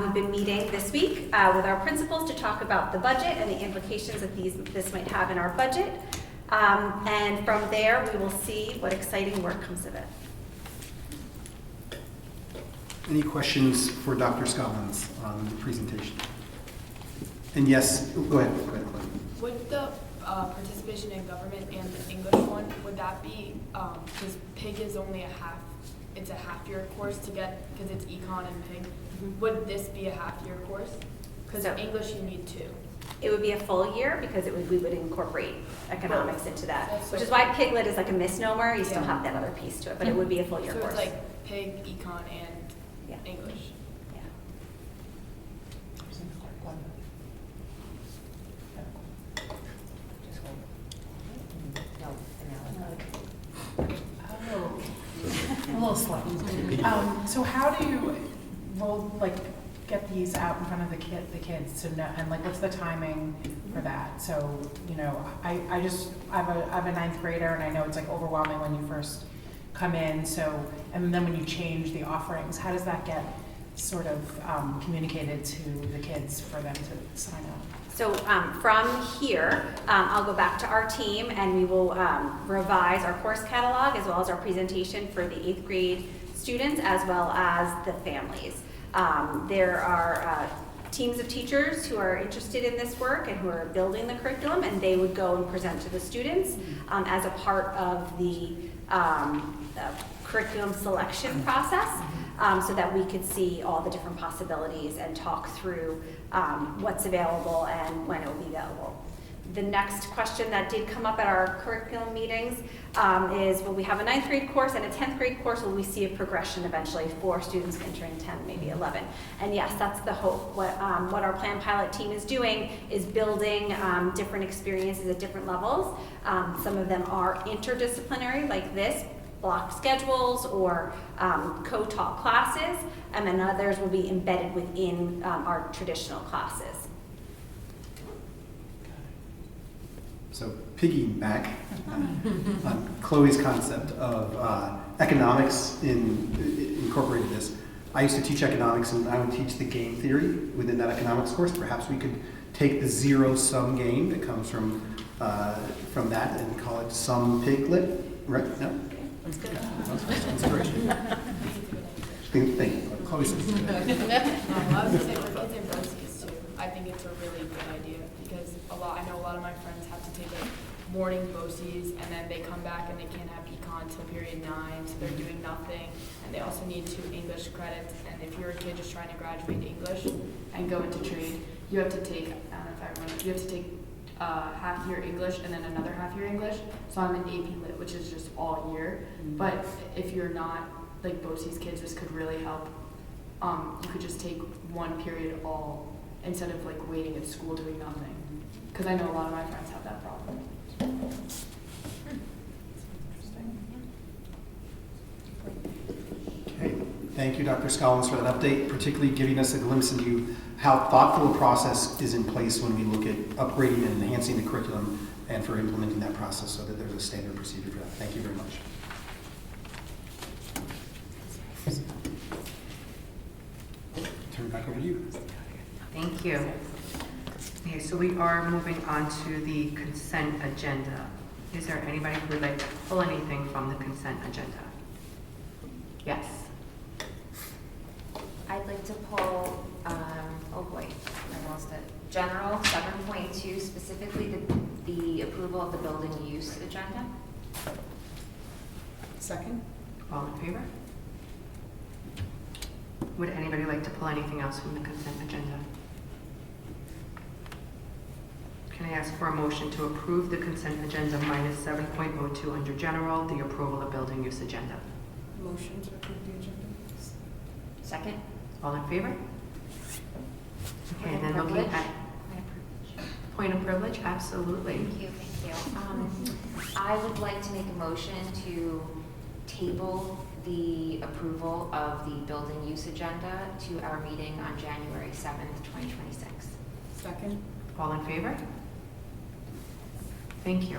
We've been meeting this week with our principals to talk about the budget and the implications that this might have in our budget. And from there, we will see what exciting work comes of it. Any questions for Dr. Scollins on the presentation? And yes, go ahead, Claudia. Would the participation in government and the English one, would that be, because PIG is only it's a half-year course to get, because it's econ and PIG. Mm-hmm. Would this be a half-year course? Because English you need 2. It would be a full year because we would incorporate economics into that, which is why Piglet is like a misnomer. You still have that other piece to it, but it would be a full year course. So it's like PIG, econ, and English. Yeah. A little slow. So how do you get these out in front of the kids to know, and what's the timing for that? So, I have a 9th grader, and I know it's overwhelming when you first come in. So, and then when you change the offerings, how does that get sort of communicated to the kids for them to sign up? So from here, I'll go back to our team and we will revise our course catalog as well as our presentation for the 8th grade students as well as the families. There are teams of teachers who are interested in this work and who are building the curriculum, and they would go and present to the students as a part of the curriculum selection process. So that we could see all the different possibilities and talk through what's available and when it will be available. The next question that did come up at our curriculum meetings is, will we have a 9th grade course and a 10th grade course? Will we see a progression eventually for students entering 10, maybe 11? And yes, that's the hope. What our Plan Pilot team is doing is building different experiences at different levels. Some of them are interdisciplinary, like this, block schedules or co-taught classes, and then others will be embedded within our traditional classes. So piggyback on Chloe's concept of economics incorporated this. I used to teach economics, and I would teach the game theory within that economics course. Perhaps we could take the zero-sum game that comes from that and call it sum piglet, right? No? That's good. Inspiration. Thank you. Chloe says. I was gonna say for kids and BOCES too. I think it's a really good idea because I know a lot of my friends have to take like morning BOCES and then they come back and they can't have econ till period 9, so they're doing nothing. And they also need 2 English credits. And if you're a kid just trying to graduate English and go into trade, you have to take, I don't know if I remember, you have to take half year English and then another half year English. So I'm an AP Lit, which is just all year. But if you're not like BOCES kids, this could really help. You could just take one period all instead of like waiting at school doing nothing. Because I know a lot of my friends have that problem. Okay. Thank you, Dr. Scollins, for that update, particularly giving us a glimpse into how thoughtful a process is in place when we look at upgrading and enhancing the curriculum and for implementing that process so that there's a standard procedure for that. Thank you very much. Turn it back over to you. Thank you. Okay, so we are moving on to the consent agenda. Is there anybody who would like to pull anything from the consent agenda? Yes. I'd like to pull, oh boy, I lost it. General 7.2, specifically the approval of the building use agenda. Second? All in favor? Would anybody like to pull anything else from the consent agenda? Can I ask for a motion to approve the consent agenda minus 7.02 under general, the approval of building use agenda? Motion to approve the agenda. Second. All in favor? Okay, and then looking Privilege. at point of privilege, absolutely. Thank you, thank you. I would like to make a motion to table the approval of the building use agenda to our meeting on January 7th, 2026. Second? All in favor? Thank you.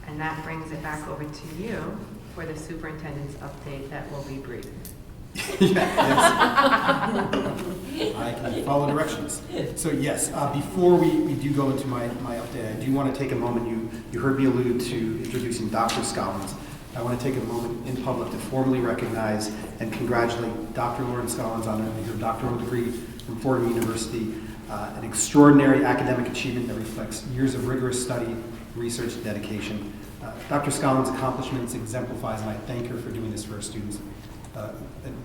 And that brings it back over to you for the superintendent's update that will be brief. Yes. I can follow directions. So yes, before we do go into my update, I do want to take a moment. You heard me allude to introducing Dr. Scollins. I want to take a moment in public to formally recognize and congratulate Dr. Lauren Scollins on her doctoral degree from Fordham University, an extraordinary academic achievement that reflects years of rigorous study, research, and dedication. Dr. Scollins' accomplishments exemplifies, and I thank her for doing this for her students,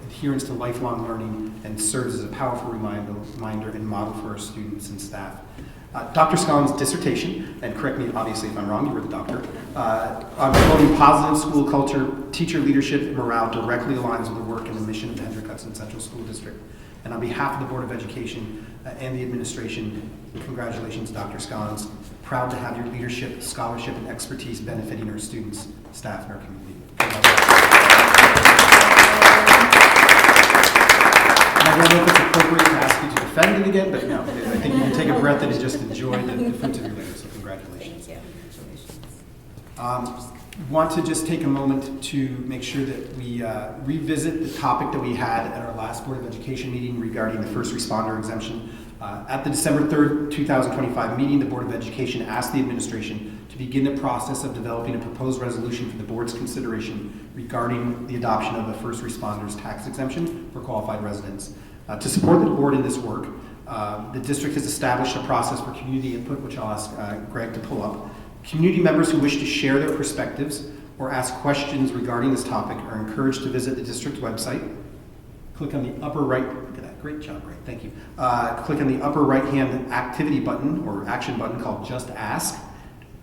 adherence to lifelong learning, and serves as a powerful reminder and model for our students and staff. Dr. Scollins' dissertation, and correct me obviously if I'm wrong, you were the doctor, on promoting positive school culture, teacher leadership, and morale directly aligns with the work and the mission of the Hendrick Hudson Central School District. And on behalf of the Board of Education and the administration, congratulations, Dr. Scollins. Proud to have your leadership, scholarship, and expertise benefiting our students, staff, and our community. I don't know if it's appropriate to ask you to defend it again, but no, I think you can take a breath and just enjoy the fruits of your labor, so congratulations. Thank you. want to just take a moment to make sure that we revisit the topic that we had at our last Board of Education meeting regarding the first responder exemption. At the December 3rd, 2025 meeting, the Board of Education asked the administration to begin the process of developing a proposed resolution for the board's consideration regarding the adoption of a first responders tax exemption for qualified residents. To support the board in this work, the district has established a process for community input, which I'll ask Greg to pull up. Community members who wish to share their perspectives or ask questions regarding this topic are encouraged to visit the district website. Click on the upper right, look at that, great job, Greg, thank you. Click on the upper right-hand activity button or action button called Just Ask.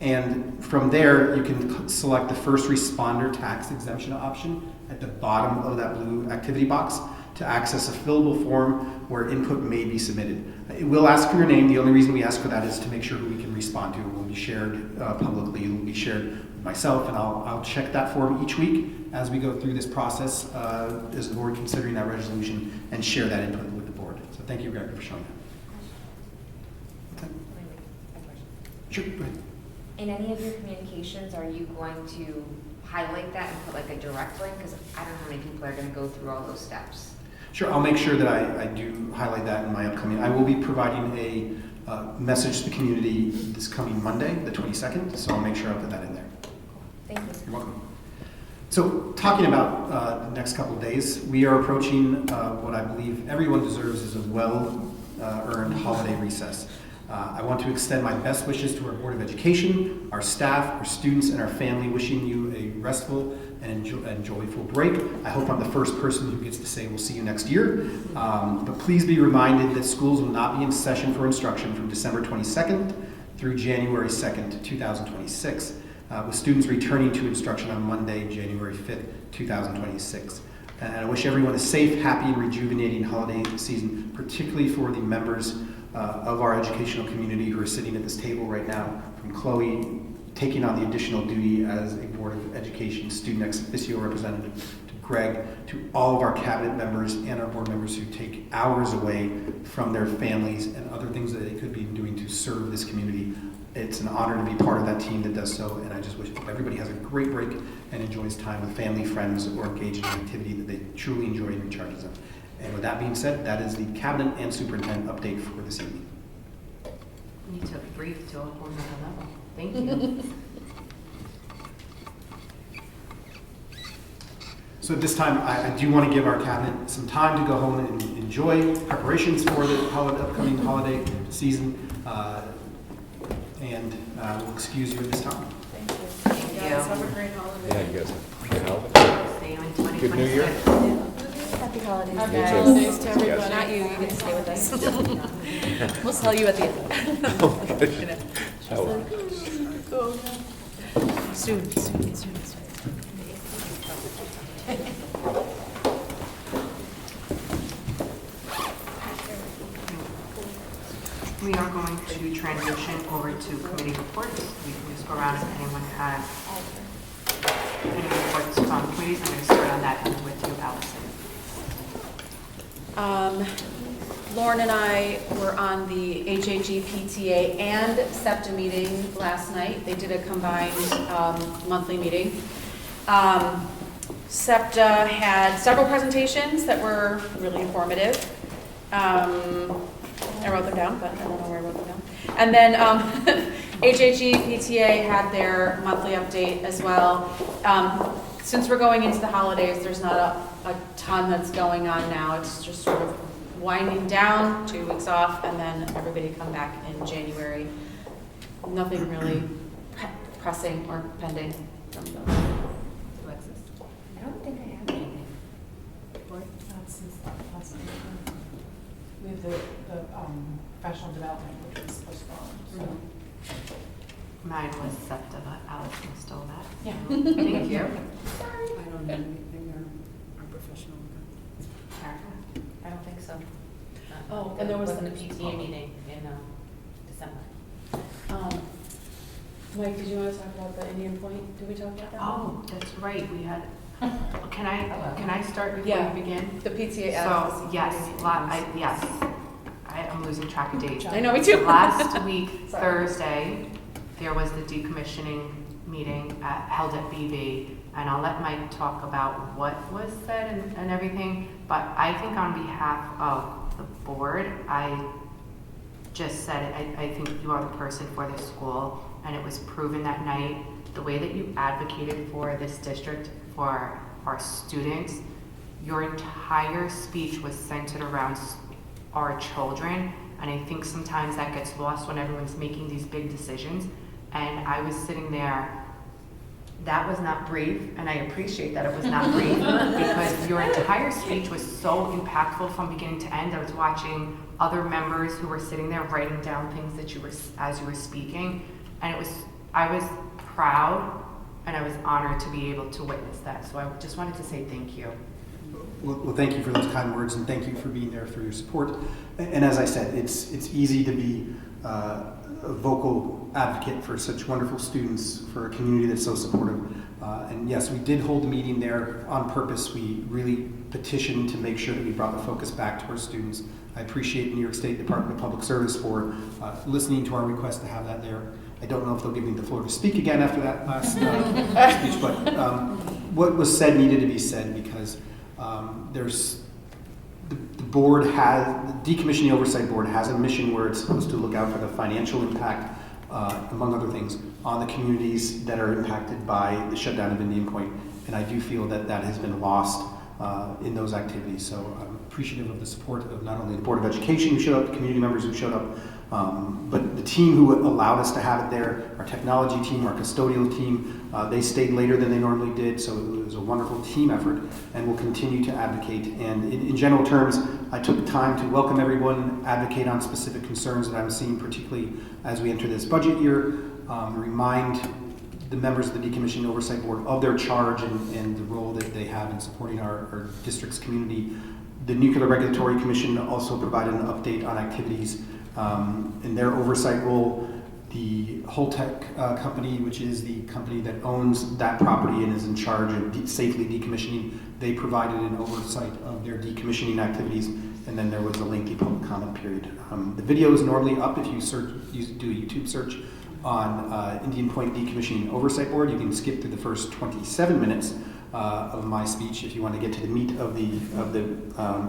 And from there, you can select the first responder tax exemption option at the bottom of that blue activity box to access a fillable form where input may be submitted. It will ask for your name. The only reason we ask for that is to make sure who we can respond to. It will be shared publicly. It will be shared with myself, and I'll check that form each week as we go through this process as the board considering that resolution and share that input with the board. So thank you, Greg, for showing that. Okay. Sure, go ahead. In any of your communications, are you going to highlight that and put like a direct link? Because I don't know how many people are going to go through all those steps. Sure, I'll make sure that I do highlight that in my upcoming. I will be providing a message to the community this coming Monday, the 22nd, so I'll make sure I put that in there. Thank you. You're welcome. So talking about the next couple of days, we are approaching what I believe everyone deserves is a well-earned holiday recess. I want to extend my best wishes to our Board of Education, our staff, our students, and our family, wishing you a restful and joyful break. I hope I'm the first person who gets to say we'll see you next year. But please be reminded that schools will not be in session for instruction from December 22nd through January 2nd, 2026, with students returning to instruction on Monday, January 5th, 2026. And I wish everyone a safe, happy, and rejuvenating holiday season, particularly for the members of our educational community who are sitting at this table right now, from Chloe taking on the additional duty as a Board of Education student ex officio representative, to Greg, to all of our cabinet members and our board members who take hours away from their families and other things that they could be doing to serve this community. It's an honor to be part of that team that does so, and I just wish everybody has a great break and enjoys time with family, friends, or engaged in an activity that they truly enjoy and recharges them. And with that being said, that is the cabinet and superintendent update for this evening. You took brief to a whole nother level. Thank you. So at this time, I do want to give our cabinet some time to go home and enjoy preparations for the upcoming holiday season, and we'll excuse you at this time. Thank you. Have a great holiday. Yeah, you guys have a good holiday. See you in 2026. Good New Year. Happy holidays, Happy guys. holidays to everybody. Yes. Not you, you get to stay with us. We'll tell you at the end. Oh, Soon. We are going to transition over to committee reports. We can just go around if anyone has any reports from committees. I'm going to start on that end with you, Allison. Lauren and I were on the HHE PTA and SEPTA meeting last night. They did a combined monthly meeting. SEPTA had several presentations that were really informative. I wrote them down, but I don't know where I wrote them down. And then HHE PTA had their monthly update as well. Since we're going into the holidays, there's not a ton that's going on now. It's just sort of winding down, 2 weeks off, and then everybody come back in January. Nothing really pressing or pending from those. Alexis? I don't think I have anything. We have the professional development, which was postponed, so. Mine was SEPTA, but Allison stole that. Yeah. Thank you. I don't have anything our professional. Erica? I don't think so. Oh, and there was Wasn't the a PTA meeting in December. Mike, did you want to talk about the Indian Point? Did we talk about that? Oh, that's right. We had. Can I start before Yeah. you begin? The PTA. So yes, I'm losing track of dates. I know, me too. Last week, Sorry. Thursday, there was the decommissioning meeting held at BV, and I'll let Mike talk about what was said and everything, but I think on behalf of the board, I just said, I think you are the person for this school, and it was proven that night, the way that you advocated for this district, for our students, your entire speech was centered around our children, and I think sometimes that gets lost when everyone's making these big decisions. And I was sitting there, that was not brief, and I appreciate that it was not brief, because your entire speech was so impactful from beginning to end. I was watching other members who were sitting there writing down things that as you were speaking, and I was proud and I was honored to be able to witness that. So I just wanted to say thank you. Well, thank you for those kind words, and thank you for being there for your support. And as I said, it's easy to be a vocal advocate for such wonderful students, for a community that's so supportive. And yes, we did hold a meeting there on purpose. We really petitioned to make sure that we brought the focus back to our students. I appreciate the New York State Department of Public Service for listening to our request to have that there. I don't know if they'll give me the floor to speak again after that last speech, but what was said needed to be said, because there's the board has, the Decommissioning Oversight Board has a mission where it's supposed to look out for the financial impact, among other things, on the communities that are impacted by the shutdown of Indian Point. And I do feel that that has been lost in those activities. So I'm appreciative of the support of not only the Board of Education who showed up, the community members who showed up, but the team who allowed us to have it there, our technology team, our custodial team, they stayed later than they normally did, so it was a wonderful team effort, and we'll continue to advocate. And in general terms, I took time to welcome everyone, advocate on specific concerns that I'm seeing, particularly as we enter this budget year, remind the members of the Decommissioning Oversight Board of their charge and the role that they have in supporting our district's community. The Nuclear Regulatory Commission also provided an update on activities in their oversight role. The Holtec company, which is the company that owns that property and is in charge of safely decommissioning, they provided an oversight of their decommissioning activities, and then there was a lengthy public comment period. The video is normally up if you do a YouTube search on Indian Point Decommissioning Oversight Board. You can skip through the first 27 minutes of my speech if you want to get to the meat of the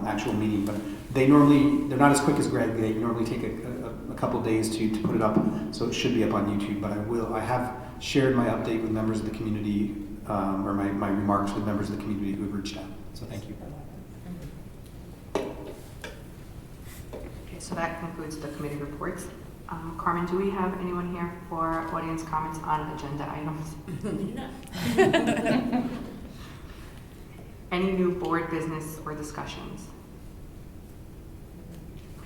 actual meeting. But they're not as quick as Greg. They normally take a couple days to put it up, so it should be up on YouTube. But I have shared my update with members of the community, or my remarks with members of the community who have reached out. So thank you. Okay, so that concludes the committee reports. Carmen, do we have anyone here for audience comments on agenda items? No. Any new board business or discussions?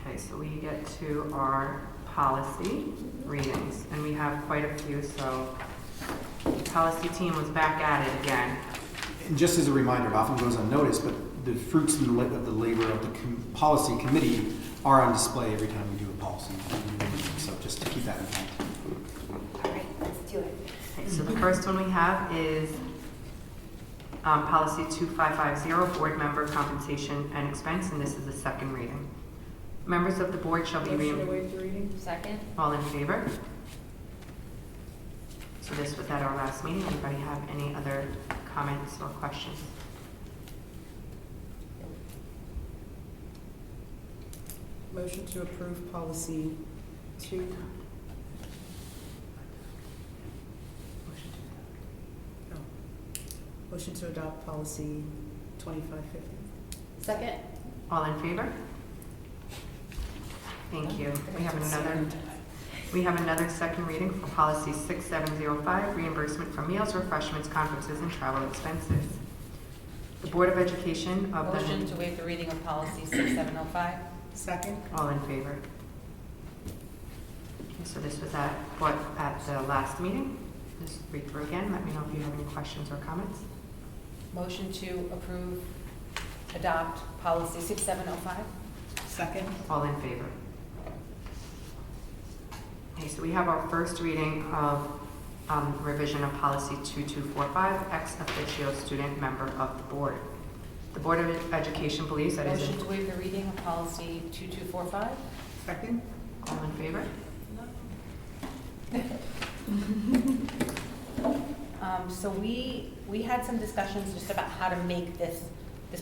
Okay, so we get to our policy readings, and we have quite a few, so the policy team was back at it again. And just as a reminder, it often goes unnoticed, but the fruits of the labor of the policy committee are on display every time we do a policy meeting, so just to keep that in mind. All right, let's do it. Okay, so the first one we have is policy 2550, board member compensation and expense, and this is the second reading. Members of the board shall be Second? all in favor? So this was at our last meeting. Anybody have any other comments or questions? Motion to approve policy 2. Motion to adopt policy 2550. Second? All in favor? Thank you. We have another second reading for policy 6705, reimbursement for meals, refreshments, conferences, and travel expenses. The Board of Education of the... Motion to waive the reading of policy 6705. Second. All in favor? Okay, so this was at the last meeting. Just read through again. Let me know if you have any questions or comments. Motion to adopt policy 6705. Second. All in favor? Okay, so we have our first reading of revision of policy 2245, ex officio student member of the board. The Board of Education believes that Motion to waive the reading of policy 2245. All in favor? So we had some discussions just about how to make this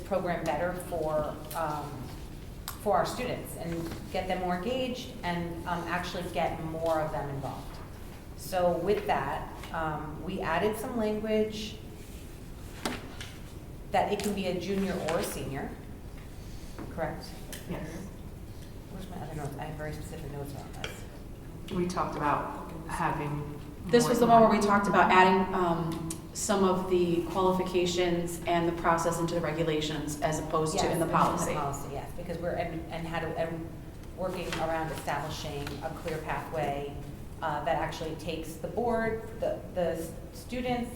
program better for our students and get them more engaged and actually get more of them involved. So with that, we added some language that it can be a junior or a senior, correct? Yes. Where's my other notes? I have very specific notes on this. We talked about having. This more was the than one where we talked about adding some of the qualifications and the process into the regulations as opposed to in the policy. Yes, because we're, and working around establishing a clear pathway that actually takes the board, the students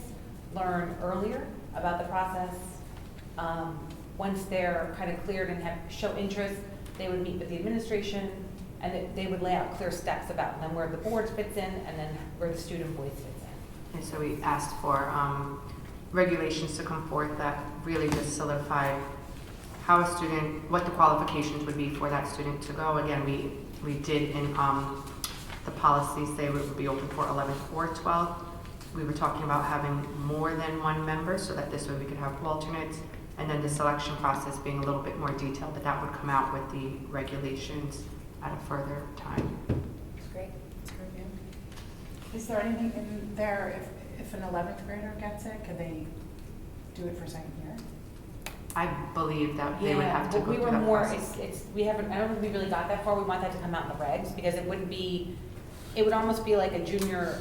learn earlier about the process. Once they're kind of cleared and show interest, they would meet with the administration and they would lay out clear steps about then where the board fits in and then where the student voice fits in. And so we asked for regulations to come forth that really just solidified how a student, what the qualifications would be for that student to go. Again, we did in the policy say it would be open for 11th or 12th. We were talking about having more than one member so that this way we could have alternates. And then the selection process being a little bit more detailed, that would come out with the regulations at a further time. That's great. That's great, yeah. Is there anything in there, if an 11th grader gets it, could they do it for second year? I believe that they would have to go we through were that more, process. we haven't, I don't think we really got that far. We want that to come out in the regs because it wouldn't be, it would almost be like a junior,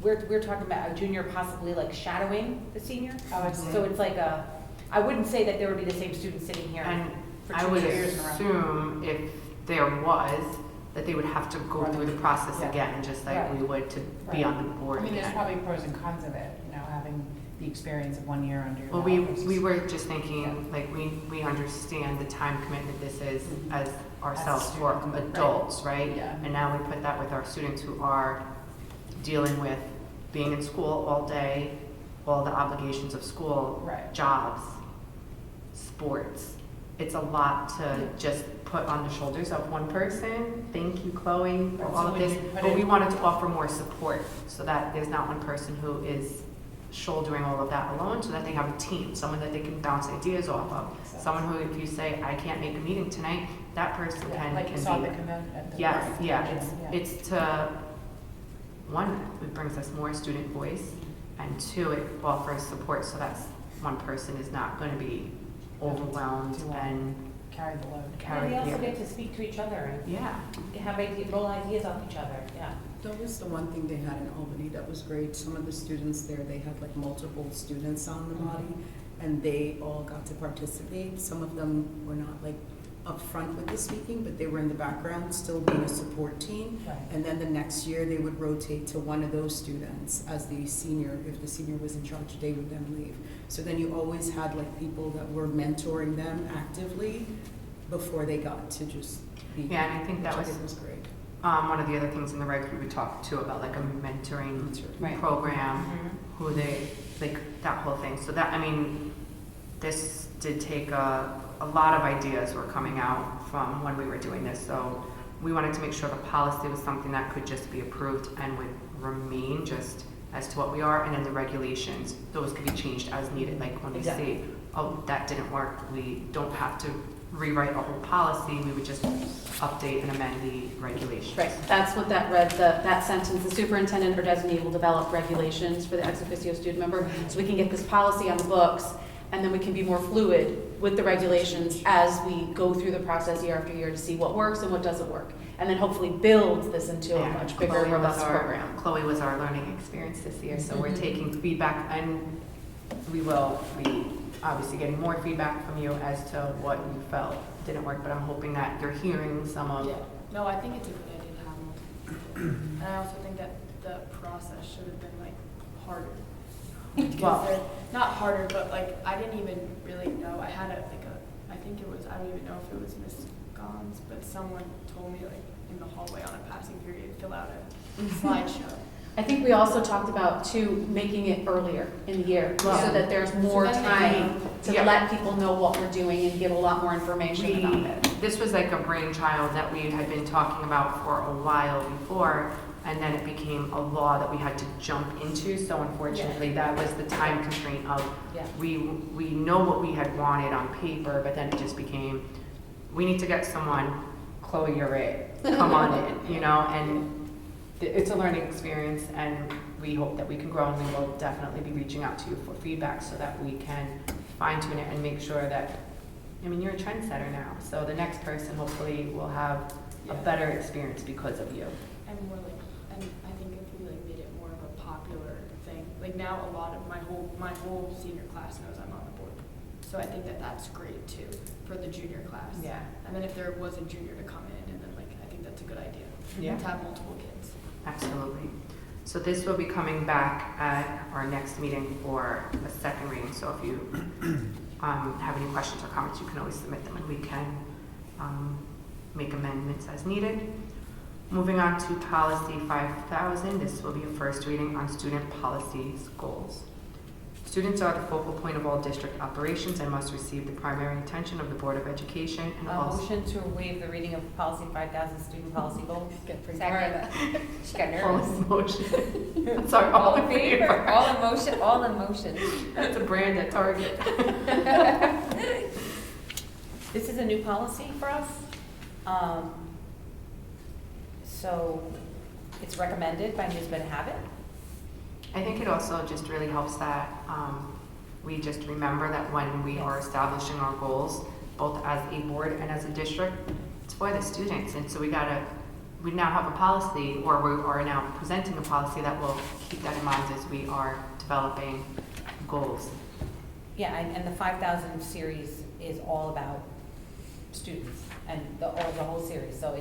we're talking about a junior possibly like shadowing the senior. Oh, I see. So it's like I wouldn't say that there would be the same student sitting here And for I 2 would years in a row. assume if there was, that they would have to go through the process Yeah. again, just like Right. we would to be Right. on the board I mean, there's again. probably pros and cons of it, having the experience of 1 year under your Well, belt versus- we were just thinking, like, we understand the time commitment this is as ourselves for student, right. adults, right? Yeah. And now we put that with our students who are dealing with being in school all day, all the obligations of school, Right. jobs, sports. It's a lot to just put on the shoulders of one person. Thank you, Chloe, for Right, all so of would this. you put But we in- wanted to offer more support so that there's not one person who is shouldering all of that alone, so that they have a team, someone that they can bounce ideas off of. Someone who, if you say, I can't make a meeting tonight, that person Yeah, like you saw can the be. convention. at the Yes, park. yeah, Yeah. it's to, one, it brings us more student voice, and two, it offers support so that one person is not gonna be overwhelmed and Carry the load. carry. And they also yeah. get to speak to each other and Yeah. have roll ideas off each other, yeah. That was the one thing they had in Albany that was great. Some of the students there, they had like multiple students on the body, and they all got to participate. Some of them were not like upfront with the speaking, but they were in the background, still being a support team. Right. And then the next year, they would rotate to one of those students as the senior. If the senior was in charge, they would then leave. So then you always had like people that were mentoring them actively before they got to just be. Yeah, and I think that which was- think was great. One of the other things in the regs we would talk too about, like a mentoring Right. program, Mhm. who they, like, that whole thing. So that, I mean, this did take a lot of ideas were coming out from when we were doing this. So we wanted to make sure the policy was something that could just be approved and would remain just as to what we are. And then the regulations, those could be changed as needed. Like when we Exactly. see, oh, that didn't work, we don't have to rewrite a whole policy. We would just update and amend the regulations. Right, that's what that read, that sentence, the superintendent or designee will develop regulations for the ex officio student member, so we can get this policy on the books, and then we can be more fluid with the regulations as we go through the process year after year to see what works and what doesn't work, and then hopefully build this into a Yeah, much bigger, Chloe was robust our- program. Chloe was our learning experience this year, so we're Mhm. taking feedback, and we will be obviously getting more feedback from you as to what you felt didn't work, but I'm hoping that you're hearing some of. Yeah, no, I think it's a good idea to have multiple. And I also think that the process should have been like harder. Because Well- they're not harder, but like I didn't even really know. I had I think it was, I don't even know if it was Miss Gons, but someone told me like in the hallway on a passing period, fill out a slideshow. I think we also talked about too, making it earlier in the year, so Well, that there's more then they time to Yeah. let people know what we're doing and give a lot more information about it. This was like a brainchild that we had been talking about for a while before, and then it became a law that we had to jump into, so unfortunately, that was the time constraint of, Yeah. we know what we had wanted on paper, but then it just became, we need to get someone, Chloe, you're it, come on in, you know, and it's a learning experience, and we hope that we can grow, and we will definitely be reaching out to you for feedback so that we can fine tune it and make sure that, I mean, you're a trendsetter now, so the next person hopefully will have a better experience because of you. And more like, and I think if we like made it more of a popular thing, like now a lot of my whole senior class knows I'm on the board. So I think that that's great too for the junior class. Yeah. And then if there was a junior to come in, and then like I think that's a good idea. Yeah. To have multiple kids. Absolutely. So this will be coming back at our next meeting for a second reading, so if you have any questions or comments, you can always submit them, and we can make amendments as needed. Moving on to policy 5000, this will be a first reading on student policies goals. Students are the focal point of all district operations and must receive the primary attention of the Board of Education and A all. motion to waive the reading of policy 5000 student policy goals. Second. She got All nervous. in motion. Sorry, all in favor. All in motion. That's a brand at Target. This is a new policy for us. So it's recommended by Ms. Benhabit. I think it also just really helps that we just remember that when we are establishing our goals, both as a board and as a district, it's for the students. And so we now have a policy, or we are now presenting a policy that will keep that in mind as we are developing goals. Yeah, and the 5000 series is all about students and the whole series. So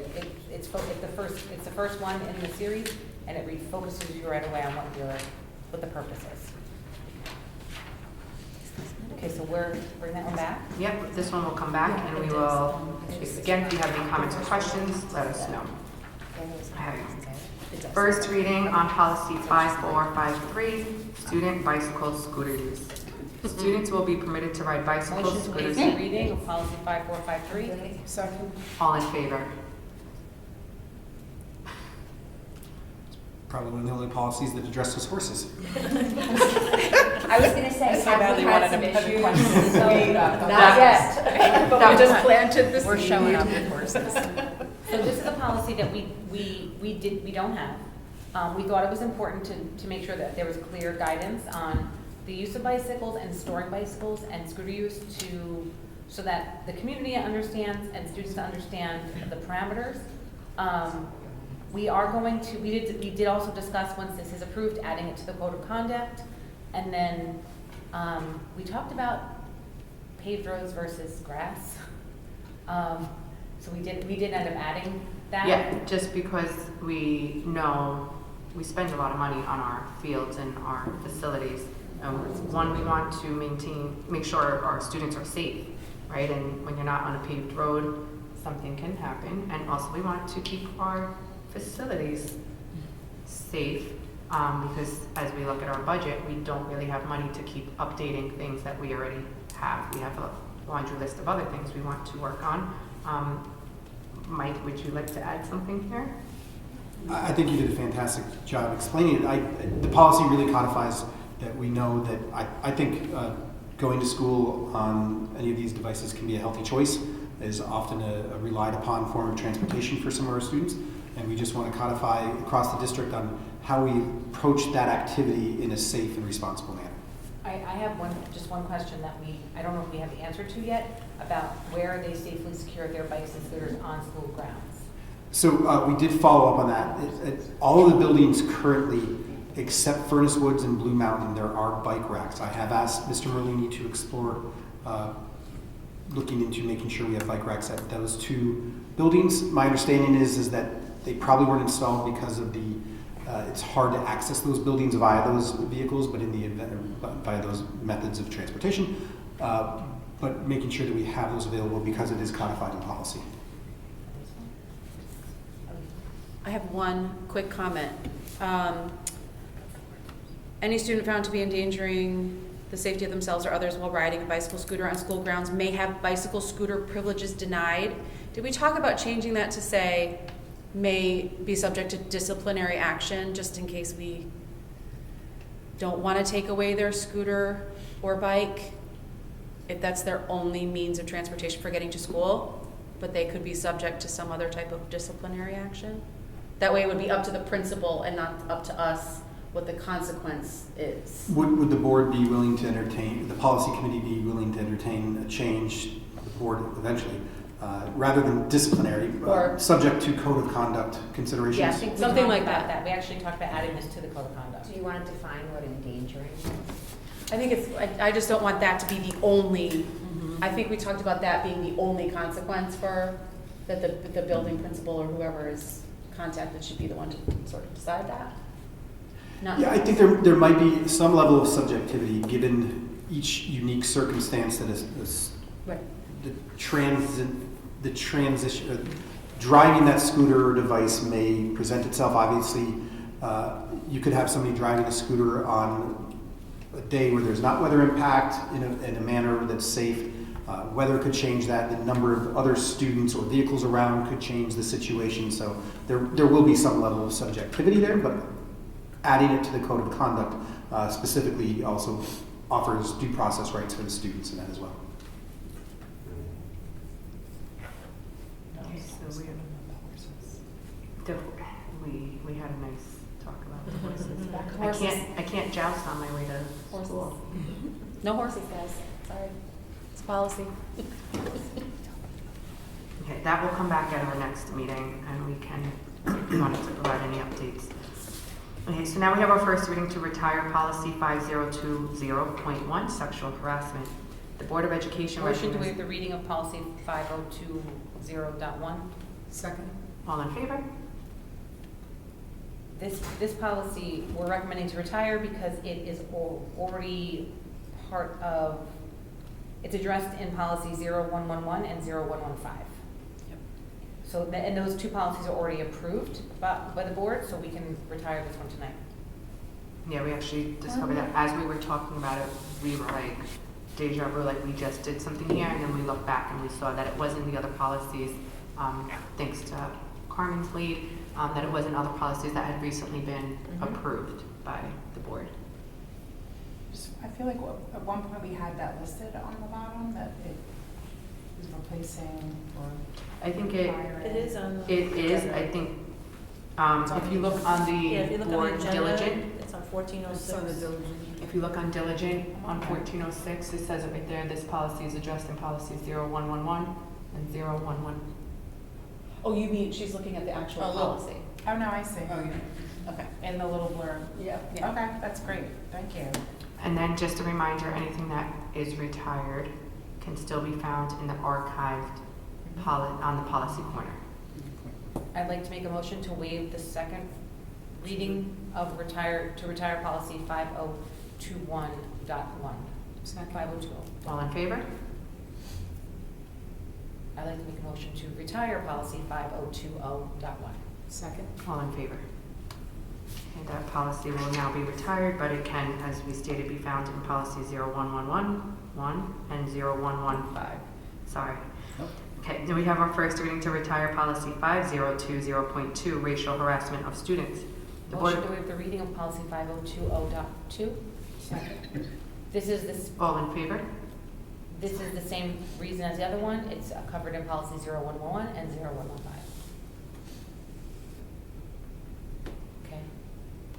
it's the first one in the series, and it refocuses you right away on what the purpose is. Okay, so bring that one back. Yep, this one will come back, and we will, again, if you have any comments or questions, let us know. Okay. First reading on policy 5453, student bicycle scooter use. Students will be permitted to ride bicycles, Motion to scooters. waive the reading of policy 5453. Second. All in favor? Probably one of the only policies that addresses horses. I was gonna say, So have badly we had wanted some to put issues? questions. So, not yet. But we just planted the We're showing up seed. with horses. So this is a policy that we don't have. We thought it was important to make sure that there was clear guidance on the use of bicycles and storing bicycles and scooter use so that the community understands and students understand the parameters. We did also discuss, once this is approved, adding it to the code of conduct. And then we talked about paved roads versus grass. So we did end up adding that. Yeah, just because we know we spend a lot of money on our fields and our facilities. One, we want to make sure our students are safe, right? And when you're not on a paved road, something can happen. And also we want to keep our facilities safe, because as we look at our budget, we don't really have money to keep updating things that we already have. We have a laundry list of other things we want to work on. Mike, would you like to add something here? I think you did a fantastic job explaining it. The policy really codifies that we know that I think going to school on any of these devices can be a healthy choice. It is often a relied upon form of transportation for some of our students, and we just want to codify across the district on how we approach that activity in a safe and responsible manner. I have just one question that I don't know if we have the answer to yet, about where they safely secure their bikes and scooters on school grounds. So we did follow up on that. All of the buildings currently, except Furnace Woods and Blue Mountain, there are bike racks. I have asked Mr. Merlini to explore looking into making sure we have bike racks at those two buildings. My understanding is that they probably weren't installed because of it's hard to access those buildings via those vehicles, but in the event, via those methods of transportation. But making sure that we have those available because it is codified in policy. I have one quick comment. Any student found to be endangering the safety of themselves or others while riding a bicycle scooter on school grounds may have bicycle scooter privileges denied. Did we talk about changing that to say may be subject to disciplinary action, just in case we don't want to take away their scooter or bike, if that's their only means of transportation for getting to school, but they could be subject to some other type of disciplinary action. That way it would be up to the principal and not up to us what the consequence is. Would the board be willing to entertain, the policy committee be willing to entertain a change, the board eventually, rather than disciplinary, Or- subject to code of conduct considerations? Yeah, I think Something something like like that. that. We actually talked about adding this to the code of conduct. Do you want to define what endangering is? I think I just don't want that to be the only, I think we talked about that being the only consequence for, that the building principal or whoever is contacted should be the one to sort of decide that. Not Yeah, I think there might be some level of subjectivity given each unique circumstance that is Right. the transition, driving that scooter or device may present itself. Obviously, you could have somebody driving a scooter on a day where there's not weather impact in a manner that's safe. Weather could change that. The number of other students or vehicles around could change the situation. So there will be some level of subjectivity there, but adding it to the code of conduct specifically also offers due process rights for the students in that as well. So we had a nice talk about the horses. I can't joust on my way to school. No horses, guys, sorry. It's policy. Okay, that will come back at our next meeting, and we can, if you wanted to provide any updates. Okay, so now we have our first reading to retire policy 5020.1, sexual harassment. The Board of Education Motion to recommends. waive the reading of policy 5020.1. Second. All in favor? This policy, we're recommending to retire because it is already part of, it's addressed in policy 0111 and 0115. Yep. So, and those two policies are already approved by the board, so we can retire this one tonight. Yeah, we actually discovered that as we were talking about it, we were like, deja vu, like we just did something here, and then we looked back and we saw that it was in the other policies, thanks to Carmen's lead, that it was in other policies that had recently been approved by the board. I feel like at one point we had that listed on the bottom, that it was replacing or. I think It is on the. it is, I think, if you look on the board diligent, It's on 1406. It's on the diligent. if you look on diligent on 1406, it says it right there, this policy is addressed in policies 0111 and 011. Oh, you mean, she's looking at the actual Oh, look. policy? Oh, no, I see. Oh, yeah. Okay, in the little blurb. Yeah. Okay, that's great, thank you. And then just a reminder, anything that is retired can still be found in the archived on the policy corner. I'd like to make a motion to waive the second reading of retire policy 5021.1. Second. 5020. All in favor? I'd like to make a motion to retire policy 5020.1. Second. All in favor? Okay, that policy will now be retired, but it can, as we stated, be found in policy 0111 and 0115. Sorry. Nope. Okay, then we have our first reading to retire policy 5020.2, racial harassment of students. The board. Motion to waive the reading of policy 5020.2. Second. This is this. All in favor? This is the same reason as the other one. It's covered in policy 0111 and 0115. Okay.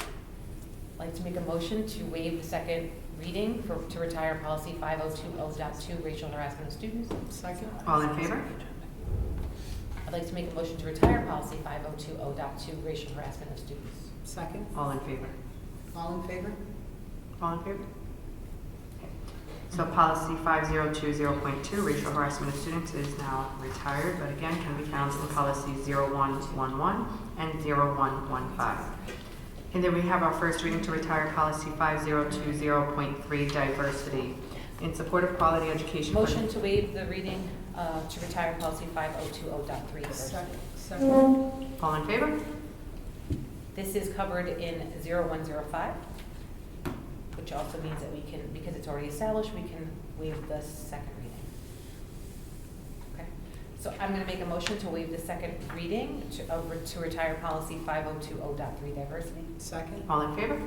I'd like to make a motion to waive the second reading to retire policy 5020.2, racial harassment of students. Second. All in favor? I'd like to make a motion to retire policy 5020.2, racial harassment of students. Second. All in favor? All in favor? All in favor? Okay. So policy 5020.2, racial harassment of students, is now retired, but again can be found in policy 0111 and 0115. And then we have our first reading to retire policy 5020.3, diversity. In support of quality education. Motion to waive the reading to retire policy 5020.3. Second. All in favor? This is covered in 0105, which also means that we can, because it's already established, we can waive the second reading. Okay. So I'm gonna make a motion to waive the second reading to retire policy 5020.3 diversity. Second? All in favor?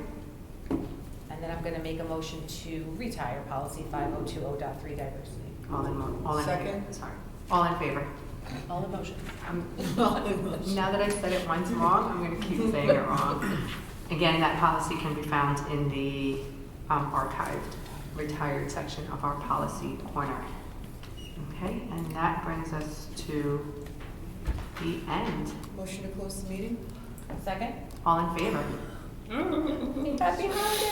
And then I'm gonna make a motion to retire policy 5020.3 diversity. All in Second? favor? Sorry. All in favor? All in motion. Now that I said it once wrong, I'm going to keep saying it wrong. Again, that policy can be found in the archived, retired section of our policy corner. Okay, and that brings us to the end. Motion to close the meeting? Second? All in favor? Happy holidays.